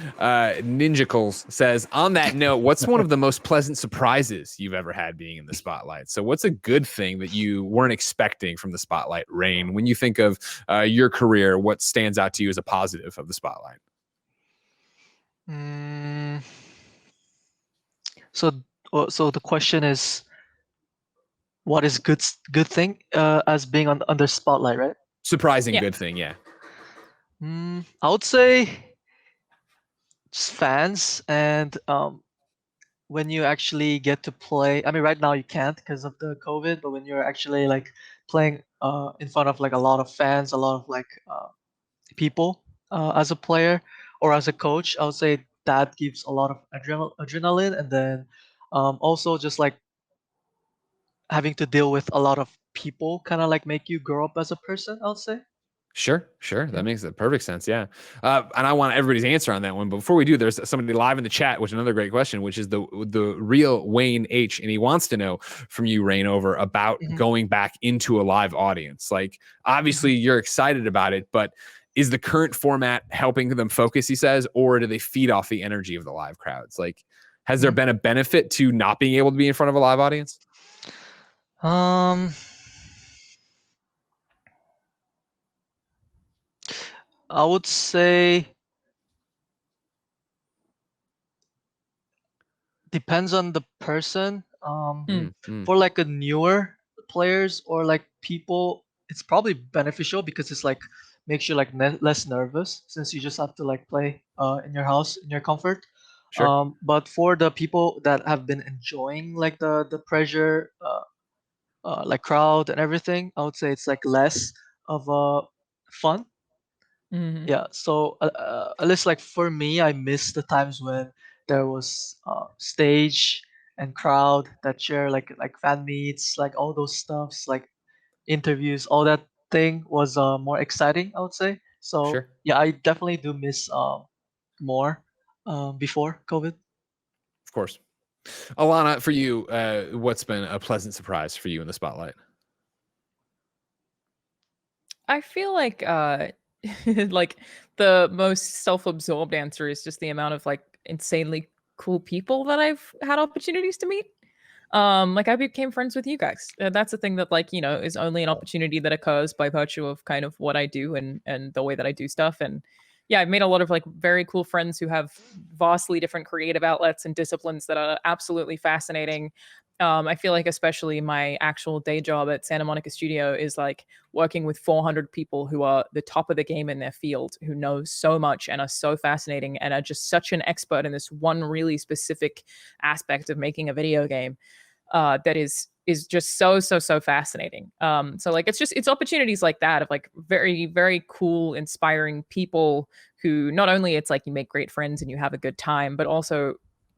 Ninjacles says, on that note, what's one of the most pleasant surprises you've ever had being in the spotlight? So what's a good thing that you weren't expecting from the spotlight, Rain? When you think of your career, what stands out to you as a positive of the spotlight? So the question is, what is good thing as being under spotlight, right? Surprising good thing, yeah. I would say just fans, and when you actually get to play. I mean, right now you can't because of the COVID, but when you're actually like playing in front of like a lot of fans, a lot of like people as a player or as a coach, I would say that gives a lot of adrenaline, and then also just like having to deal with a lot of people kind of like make you grow up as a person, I would say. Sure. That makes perfect sense. Yeah. And I want everybody's answer on that one. But before we do, there's somebody live in the chat, which is another great question, which is the real Wayne H. And he wants to know from you, Reignover, about going back into a live audience. Like, obviously you're excited about it, but is the current format helping them focus, he says, or do they feed off the energy of the live crowds? Like, has there been a benefit to not being able to be in front of a live audience? I would say depends on the person. For like a newer players or like people, it's probably beneficial because it's like makes you like less nervous, since you just have to like play in your house in your comfort. Sure. But for the people that have been enjoying like the pressure, like crowd and everything, I would say it's like less of a fun. Yeah, so at least like for me, I miss the times when there was stage and crowd that share like fan meets, like all those stuffs, like interviews, all that thing was more exciting, I would say. So Sure. yeah, I definitely do miss more before COVID. Of course. Alana, for you, what's been a pleasant surprise for you in the spotlight? I feel like like the most self-absorbed answer is just the amount of like insanely cool people that I've had opportunities to meet. Like I became friends with you guys. That's a thing that like, you know, is only an opportunity that occurs by virtue of kind of what I do and the way that I do stuff. And yeah, I've made a lot of like very cool friends who have vastly different creative outlets and disciplines that are absolutely fascinating. I feel like especially my actual day job at Santa Monica Studio is like working with 400 people who are the top of the game in their field, who know so much and are so fascinating and are just such an expert in this one really specific aspect of making a video game that is just so fascinating. So like it's opportunities like that of like very cool, inspiring people who not only it's like you make great friends and you have a good time, but also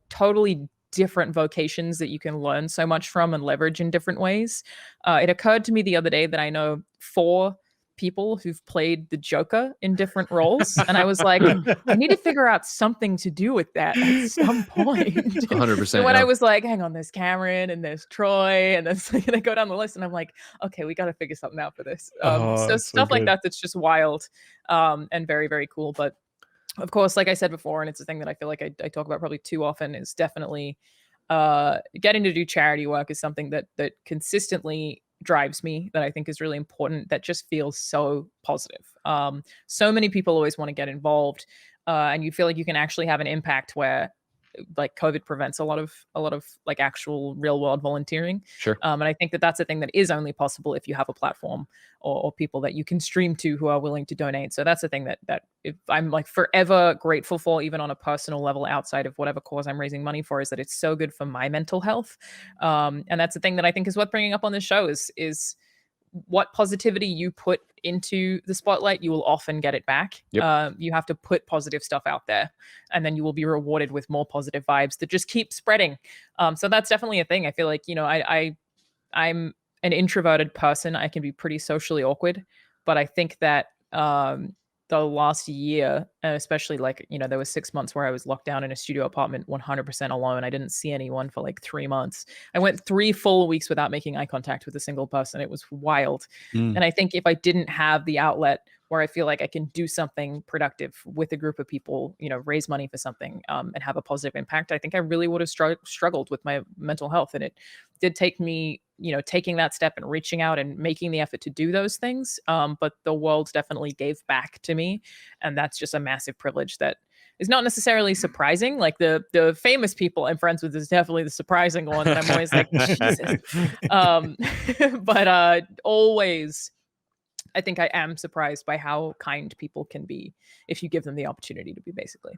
totally different vocations that you can learn so much from and leverage in different ways. It occurred to me the other day that I know 4 people who've played the Joker in different roles. And I was like, I need to figure out something to do with that at some point. 100%. So when I was like, hang on, there's Cameron and there's Troy, and there's like, I go down the list and I'm like, okay, we got to figure something out for this. So stuff like that, that's just wild and very cool. But of course, like I said before, and it's a thing that I feel like I talk about probably too often, is definitely getting to do charity work is something that consistently drives me, that I think is really important, that just feels so positive. So many people always want to get involved, and you feel like you can actually have an impact where like COVID prevents a lot of like actual real world volunteering. Sure. And I think that that's a thing that is only possible if you have a platform or people that you can stream to who are willing to donate. So that's the thing that if I'm like forever grateful for, even on a personal level outside of whatever cause I'm raising money for, is that it's so good for my mental health. And that's the thing that I think is worth bringing up on this show is what positivity you put into the spotlight, you will often get it back. Yep. You have to put positive stuff out there, and then you will be rewarded with more positive vibes that just keep spreading. So that's definitely a thing. I feel like, you know, I'm an introverted person. I can be pretty socially awkward, but I think that the last year, and especially like, you know, there was 6 months where I was locked down in a studio apartment 100% alone. I didn't see anyone for like 3 months. I went 3 full weeks without making eye contact with a single person. It was wild. And I think if I didn't have the outlet where I feel like I can do something productive with a group of people, you know, raise money for something and have a positive impact, I think I really would have struggled with my mental health. And it did take me, you know, taking that step and reaching out and making the effort to do those things. But the world definitely gave back to me. And that's just a massive privilege that is not necessarily surprising. Like the famous people I'm friends with is definitely the surprising one. And I'm always like, Jesus. But always, I think I am surprised by how kind people can be if you give them the opportunity to be, basically.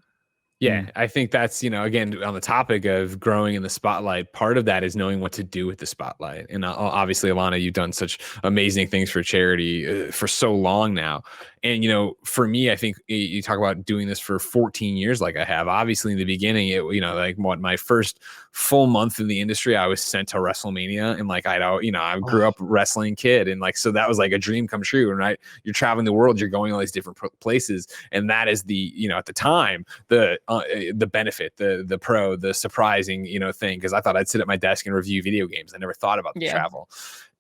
Yeah, I think that's, you know, again, on the topic of growing in the spotlight, part of that is knowing what to do with the spotlight. And obviously, Alana, you've done such amazing things for charity for so long now. And, you know, for me, I think you talk about doing this for 14 years like I have. Obviously, in the beginning, you know, like what my first full month in the industry, I was sent to WrestleMania. And like, I grew up wrestling kid. And like, so that was like a dream come true. And right, you're traveling the world, you're going all these different places. And that is the, you know, at the time, the benefit, the surprising, you know, thing. Cause I thought I'd sit at my desk and review video games. I never thought about the travel.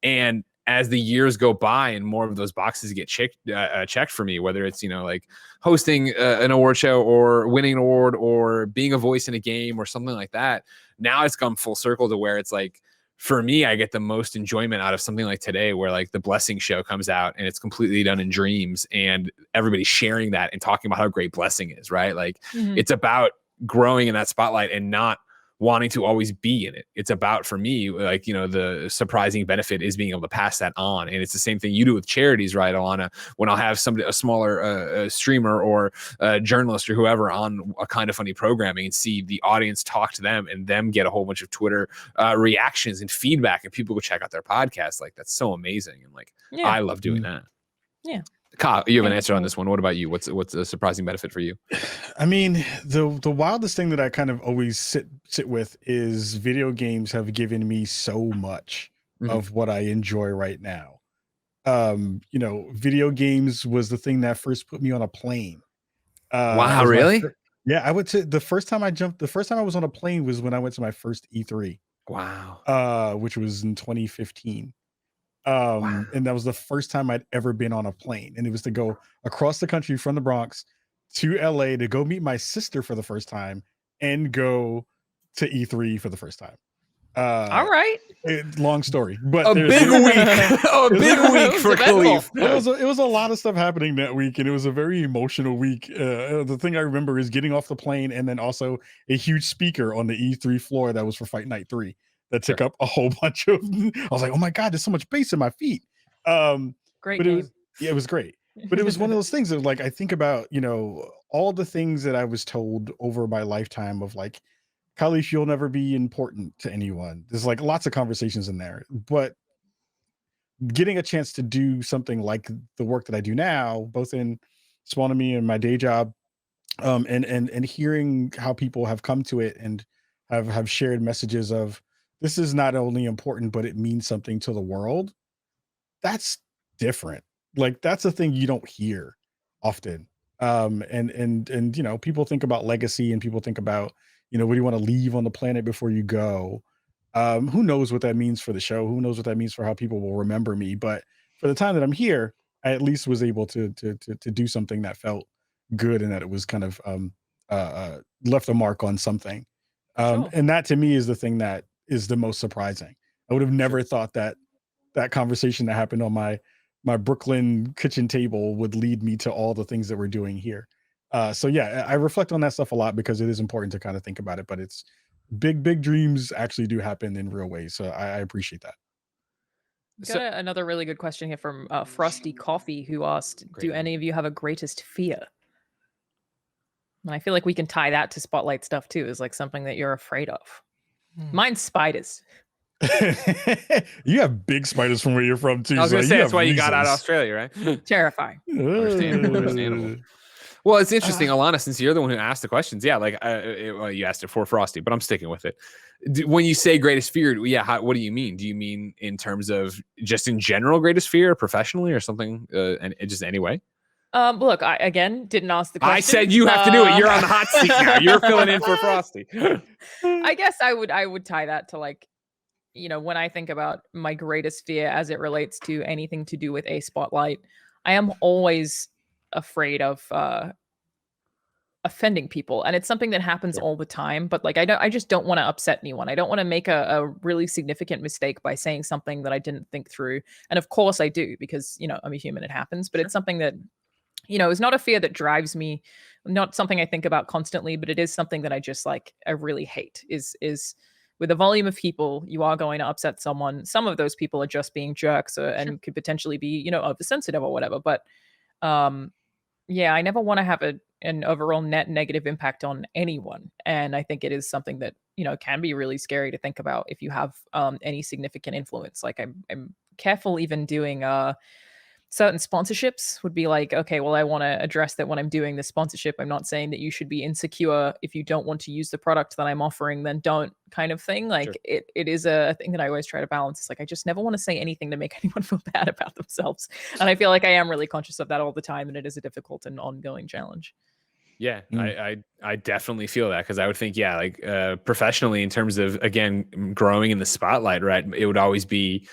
And as the years go by and more of those boxes get checked for me, whether it's, you know, like hosting an award show or winning an award or being a voice in a game or something like that, now it's come full circle to where it's like, for me, I get the most enjoyment out of something like today where like the Blessing show comes out and it's completely done in dreams and everybody's sharing that and talking about how great Blessing is, right? Like it's about growing in that spotlight and not wanting to always be in it. It's about, for me, like, you know, the surprising benefit is being able to pass that on. And it's the same thing you do with charities, right, Alana? When I'll have somebody, a smaller streamer or a journalist or whoever on a Kind of Funny programming and see the audience talk to them and them get a whole bunch of Twitter reactions and feedback and people go check out their podcast. Like, that's so amazing. And like, I love doing that. Yeah. Kyle, you have an answer on this one. What about you? What's a surprising benefit for you? I mean, the wildest thing that I kind of always sit with is video games have given me so much of what I enjoy right now. Video games was the thing that first put me on a plane. Wow, really? Yeah, I would say the first time I was on a plane was when I went to my first E3. Wow. Which was in 2015. Wow. And that was the first time I'd ever been on a plane, and it was to go across the country from the Bronx to LA to go meet my sister for the first time and go to E3 for the first time. All right. Long story, but a big week for Khalif. It was a lot of stuff happening that week, and it was a very emotional week. The thing I remember is getting off the plane, and then also a huge speaker on the E3 floor that was for Fight Night 3 that took up a whole bunch of. I was like, oh my god, there's so much bass in my feet. Great game. It was great. But it was one of those things of like, I think about, all the things that I was told over my lifetime of like, Khalif, you'll never be important to anyone. There's like lots of conversations in there, but getting a chance to do something like the work that I do now, both in Swanamy and my day job, and hearing how people have come to it and have shared messages of this is not only important, but it means something to the world. That's different. Like that's a thing you don't hear often. And people think about legacy, and people think about, what do you want to leave on the planet before you go? Who knows what that means for the show? Who knows what that means for how people will remember me? But for the time that I'm here, I at least was able to do something that felt good, and that it was kind of left a mark on something. And that to me is the thing that is the most surprising. I would have never thought that conversation that happened on my Brooklyn kitchen table would lead me to all the things that we're doing here. So yeah, I reflect on that stuff a lot because it is important to kind of think about it, but it's big dreams actually do happen in real ways. So I appreciate that. Got another really good question here from Frosty Coffee, who asked, do any of you have a greatest fear? And I feel like we can tie that to Spotlight stuff too, is like something that you're afraid of. Mine's spiders. You have big spiders from where you're from too. I was gonna say that's why you got out of reasons. Australia, right? Terrifying. Understandable. Well, it's interesting, Alana, since you're the one who asked the questions. Yeah, like you asked it for Frosty, but I'm sticking with it. When you say greatest fear, what do you mean? Do you mean in terms of just in general greatest fear, professionally, or something, and just anyway? Look, I again didn't ask the question. I said you have to do it. You're on the hot seat now. You're filling in for Frosty. I guess I would tie that to like, when I think about my greatest fear as it relates to anything to do with a spotlight, I am always afraid of offending people, and it's something that happens all the time. But like, I just don't want to upset anyone. I don't want to make a really significant mistake by saying something that I didn't think through. And of course I do, because I'm a human. It happens. But it's something that is not a fear that drives me, not something I think about constantly, but it is something that I just like, I really hate is with the volume of people, you are going to upset someone. Some of those people are just being jerks and could potentially be, oversensitive or whatever. But yeah, I never want to have an overall net negative impact on anyone. And I think it is something that, can be really scary to think about if you have any significant influence. Like I'm careful even doing certain sponsorships would be like, okay, well, I want to address that when I'm doing this sponsorship. I'm not saying that you should be insecure if you don't want to use the product that I'm offering, then don't, kind of thing. Like it is a thing that I always try to balance. It's like, I just never want to say anything to make anyone feel bad about themselves. And I feel like I am really conscious of that all the time. And it is a difficult and ongoing challenge. Yeah, I definitely feel that, because I would think, like professionally, in terms of, again, growing in the spotlight, right, it would always be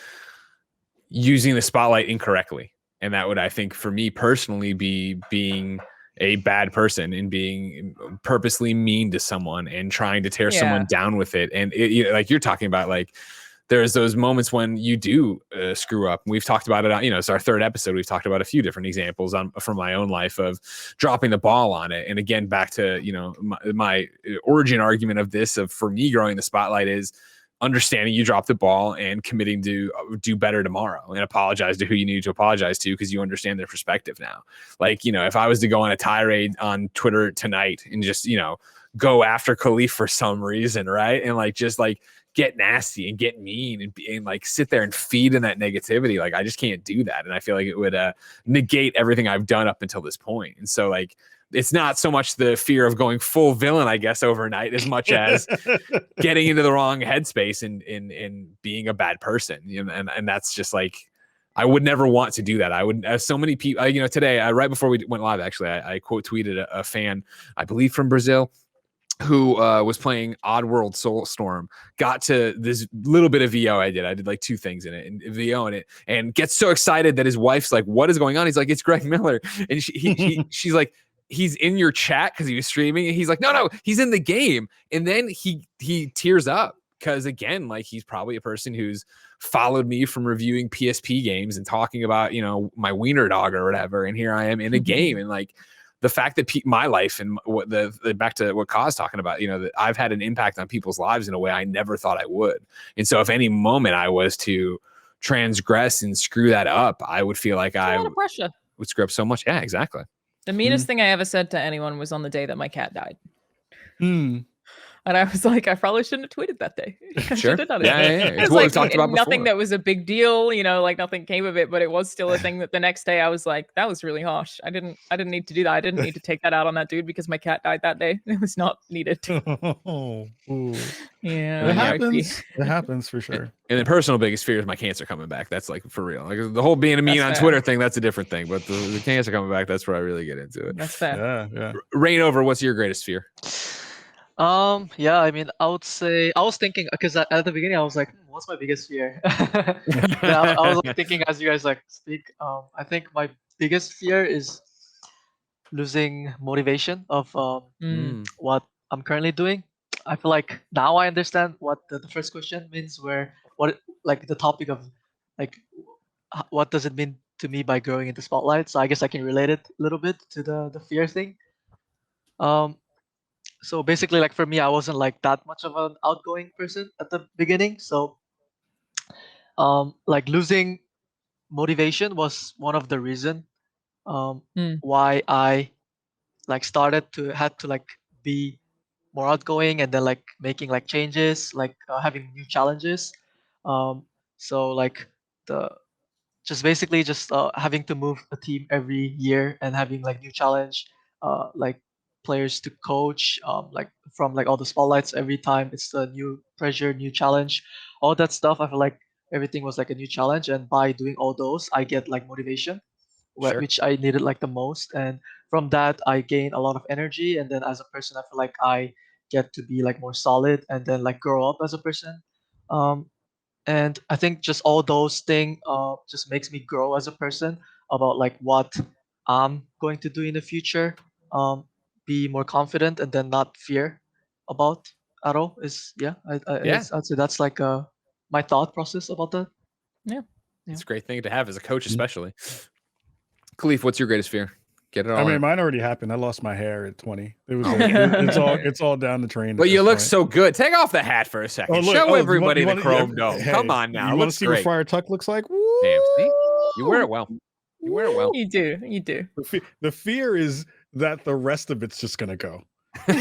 using the spotlight incorrectly. And that would, I think, for me personally, be being a bad person and being purposely mean to someone and trying to tear someone down with it. And like you're talking about, like there's those moments when you do screw up. We've talked about it. It's our third episode. We've talked about a few different examples from my own life of dropping the ball on it. And again, back to my origin argument of this, for me growing the spotlight, is understanding you dropped the ball and committing to do better tomorrow and apologize to who you need to apologize to, because you understand their perspective now. Like, if I was to go on a tirade on Twitter tonight and just, go after Khalif for some reason, right? And like, just like get nasty and get mean and like sit there and feed in that negativity. Like I just can't do that. And I feel like it would negate everything I've done up until this point. And so like, it's not so much the fear of going full villain, I guess, overnight, as much as getting into the wrong headspace and being a bad person. You know, and that's just like, I would never want to do that. I would, as so many people, you know, today, right before we went live, actually, I quote tweeted a fan, I believe from Brazil, who was playing Oddworld Soulstorm, got to this little bit of VO I did like 2 things in it, and VO in it, and gets so excited that his wife's like, what is going on? He's like, it's Greg Miller. And she's like, he's in your chat because he was streaming. And he's like, no, he's in the game. And then he tears up because, again, like he's probably a person who's followed me from reviewing PSP games and talking about, you know, my wiener dog or whatever. And here I am in a game. And like, the fact that my life and what the back to what Ka's talking about, you know, that I've had an impact on people's lives in a way I never thought I would. And so if any moment I was to transgress and screw that up, I would feel like I would screw up so much. Yeah, exactly. The meanest thing I ever said to anyone was on the day that my cat died. And I was like, I probably shouldn't have tweeted that day. Sure. Yeah. It's what like we've talked about nothing before. that was a big deal, you know, like nothing came of it, but it was still a thing that the next day I was like, that was really harsh. I didn't need to do that. I didn't need to take that out on that dude because my cat died that day. It was not needed. Yeah. It happens for sure. And the personal biggest fear is my cancer coming back. That's like for real. Like the whole being a mean on Twitter thing, that's a different thing. But the cancer coming back, that's where I really get into it. That's fair. Yeah. Reignover, what's your greatest fear? Yeah, I mean, I would say I was thinking because at the beginning I was like, what's my biggest fear? I was like, thinking as you guys like speak. I think my biggest fear is losing motivation of what I'm currently doing. I feel like now I understand what the first question means, like the topic of like what does it mean to me by growing into spotlight. So I guess I can relate it a little bit to the fear thing. So basically, like for me, I wasn't like that much of an outgoing person at the beginning. So like losing motivation was one of the reason why I like had to like be more outgoing and then like making like changes, like having new challenges. So like basically having to move a team every year and having like new challenge, like players to coach, like from like all the spotlights every time it's a new pressure, new challenge, all that stuff. I feel like everything was like a new challenge, and by doing all those I get like motivation, which I needed like the most, and from that I gain a lot of energy, and then as a person I feel like I get to be like more solid and then like grow up as a person. And I think just all those things just makes me grow as a person about like what I'm going to do in the future, be more confident and then not fear about at all. I'd say that's like my thought process about that. Yeah. It's a great thing to have as a coach, especially. Khalif, what's your greatest fear? Get it all. I mean, mine already happened. I lost my hair at 20. It was it's all down the train. But you look so good. Take off the hat for a second. Show everybody the chrome dome. Hey, come on now. You want to see what Friar Tuck looks like? Woo! Damn, see? You wear it well. You wear it well. You do. The fear is that the rest of it's just gonna go. Doing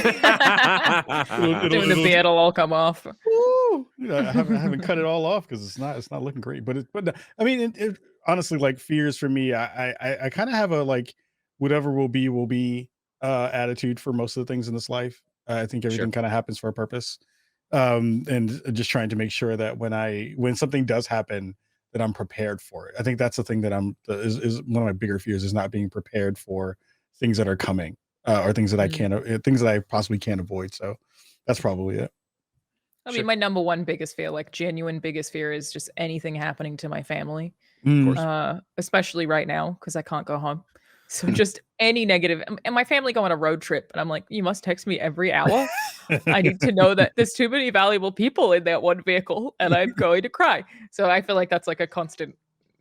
the beard will all come off. I haven't cut it all off because it's not looking great. But I mean, honestly, like fears for me, I kind of have a like whatever will be attitude for most of the things in this life. I think everything kind of happens for a purpose, and just trying to make sure that when something does happen, that I'm prepared for it. I think that's the thing that is one of my bigger fears, is not being prepared for things that are coming, or things that things that I possibly can't avoid. So that's probably it. I mean, my number one biggest fear, like genuine biggest fear, is just anything happening to my family, especially right now because I can't go home. So just any negative, and my family go on a road trip, and I'm like, you must text me every hour. I need to know that there's too many valuable people in that one vehicle, and I'm going to cry. So I feel like that's like a constant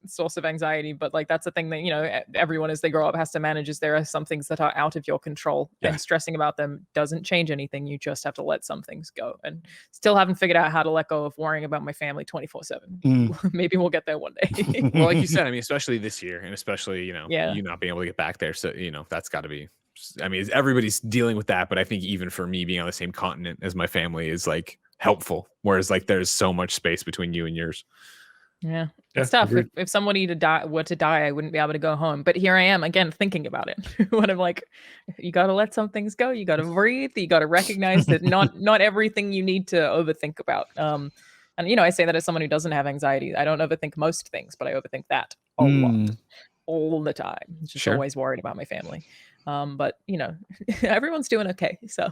source of anxiety. But like that's the thing that, you know, everyone as they grow up has to manage, is there are some things that are out of your control, and stressing about them doesn't change anything. You just have to let some things go, and still haven't figured out how to let go of worrying about my family 24/7. Maybe we'll get there one day. Well, like you said, I mean, especially this year, and especially, you know, you not being able to get back there. So, you know, that's got to be, I mean, everybody's dealing with that, but I think even for me being on the same continent as my family is like helpful, whereas like there's so much space between you and yours. Yeah, it's tough. If somebody were to die, I wouldn't be able to go home. But here I am again thinking about it. When I'm like, you got to let some things go. You got to breathe. You got to recognize that not everything you need to overthink about. And I say that as someone who doesn't have anxiety. I don't overthink most things, but I overthink that a lot, all the time. Just always worried about my family. But everyone's doing okay. So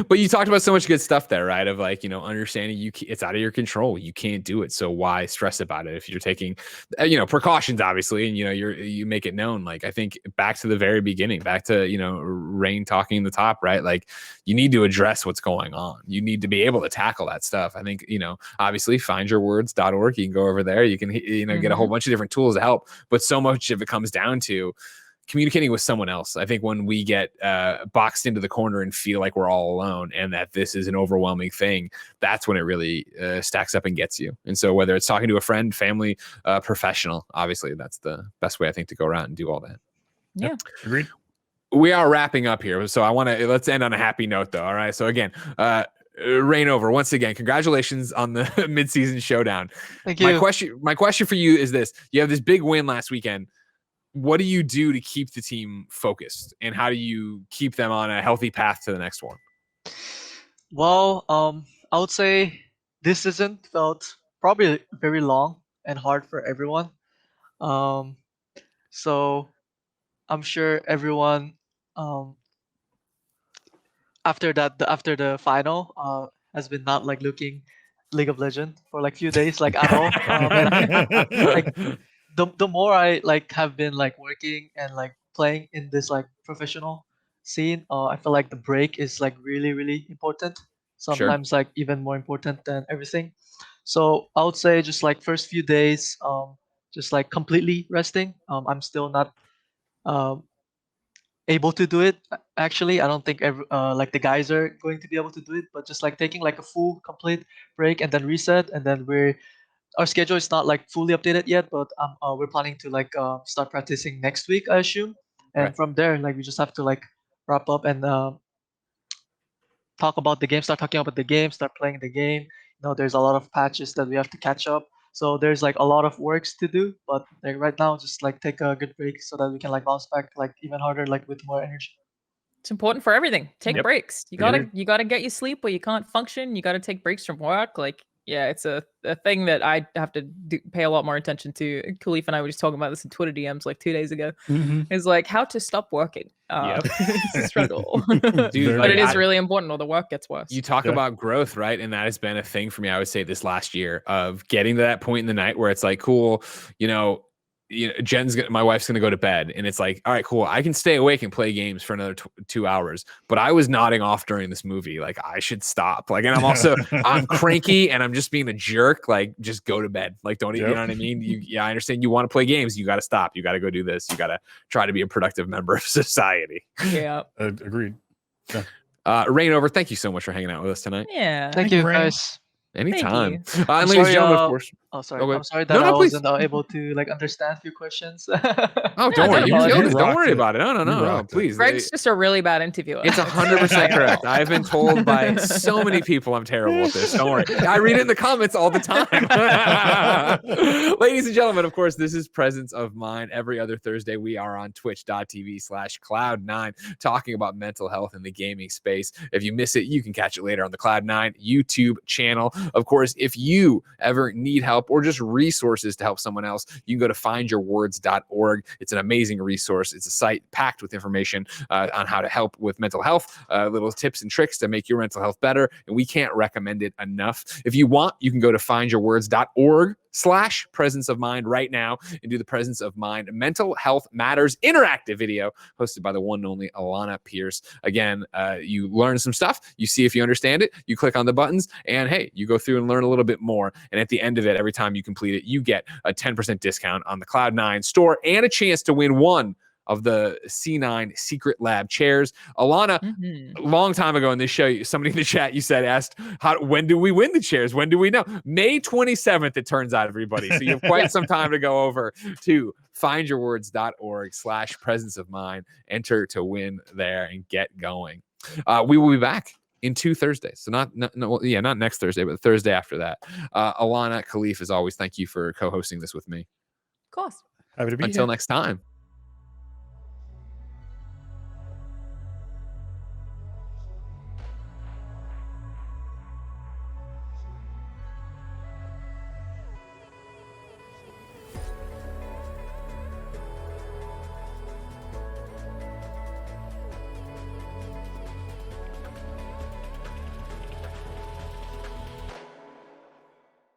but you talked about so much good stuff there, right? Of like, understanding it's out of your control. You can't do it. So why stress about it if you're taking, precautions, obviously, and, you make it known. Like, I think back to the very beginning, back to, Rain talking in the top, right? Like, you need to address what's going on. You need to be able to tackle that stuff. I think, obviously findyourwords.org. You can go over there. You can, get a whole bunch of different tools to help, but so much of it comes down to communicating with someone else. I think when we get boxed into the corner and feel like we're all alone and that this is an overwhelming thing, that's when it really stacks up and gets you. And so whether it's talking to a friend, family, professional, obviously that's the best way I think to go around and do all that. Yeah. Yep. Agreed. We are wrapping up here. So let's end on a happy note though. All right. So again, Reignover, once again, congratulations on the midseason showdown. Thank you. My question for you is this: you have this big win last weekend. What do you do to keep the team focused, and how do you keep them on a healthy path to the next one? Well, I would say this season felt probably very long and hard for everyone. So I'm sure everyone after the final has been not like looking League of Legends for like few days like at all. Like the more I like have been like working and like playing in this like professional scene, I feel like the break is like really really important. Sometimes like even more important than everything. So I would say just like first few days, just like completely resting. I'm still not able to do it. Actually, I don't think like the guys are going to be able to do it. But just like taking like a full complete break and then reset, and then our schedule is not like fully updated yet, but we're planning to like start practicing next week, I assume. And from there, like we just have to like wrap up and talk about the game, start talking about the game, start playing the game. There's a lot of patches that we have to catch up. So there's like a lot of works to do, but like right now, just like take a good break so that we can like bounce back like even harder, like with more energy. It's important for everything. Take breaks. You gotta get your sleep, or you can't function. You gotta take breaks from work. Like, yeah, it's a thing that I have to pay a lot more attention to. Khalif and I were just talking about this in Twitter DMs like 2 days ago. It's like how to stop working. It's a struggle. Dude, but it is really important, or the work gets worse. You talk about growth, right? And that has been a thing for me, I would say, this last year, of getting to that point in the night where it's like, cool, my wife's gonna go to bed, and it's like, all right, cool, I can stay awake and play games for another 2 hours, but I was nodding off during this movie. Like, I should stop. Like, and I'm cranky and I'm just being a jerk. Like, just go to bed. Like, don't you know what I mean? I understand you want to play games. You got to stop. You got to go do this. You got to try to be a productive member of society. Yeah. Agreed. Yeah. Reignover, thank you so much for hanging out with us tonight. Yeah. Thank you, guys. Anytime. And ladies and gentlemen, of course. I'm sorry that I wasn't able to like understand a few questions. Oh, don't worry. Don't worry about it. No. Please. Greg's just a really bad interviewer. It's 100% correct. I've been told by so many people I'm terrible at this. Don't worry. I read it in the comments all the time. Ladies and gentlemen, of course, this is Presence of Mind. Every other Thursday, we are on twitch.tv/Cloud9 talking about mental health in the gaming space. If you miss it, you can catch it later on the Cloud9 YouTube channel. Of course, if you ever need help or just resources to help someone else, you can go to findyourwords.org. It's an amazing resource. It's a site packed with information on how to help with mental health, little tips and tricks to make your mental health better. And we can't recommend it enough. If you want, you can go to findyourwords.org/presence of mind right now and do the Presence of Mind Mental Health Matters interactive video hosted by the one and only Alana Pierce. Again, you learn some stuff, you see if you understand it, you click on the buttons, and hey, you go through and learn a little bit more. And at the end of it, every time you complete it, you get a 10% discount on the Cloud9 store and a chance to win one of the C9 Secret Lab chairs. Alana, a long time ago in this show, somebody in the chat asked, when do we win the chairs? When do we know? May 27th, it turns out, everybody. So you have quite some time to go over to findyourwords.org/presence of mind. Enter to win there and get going. We will be back in 2 Thursdays. So not next Thursday, but the Thursday after that. Alana, Khalif, as always, thank you for co-hosting this with me. Of course. Happy to be Until here. next time.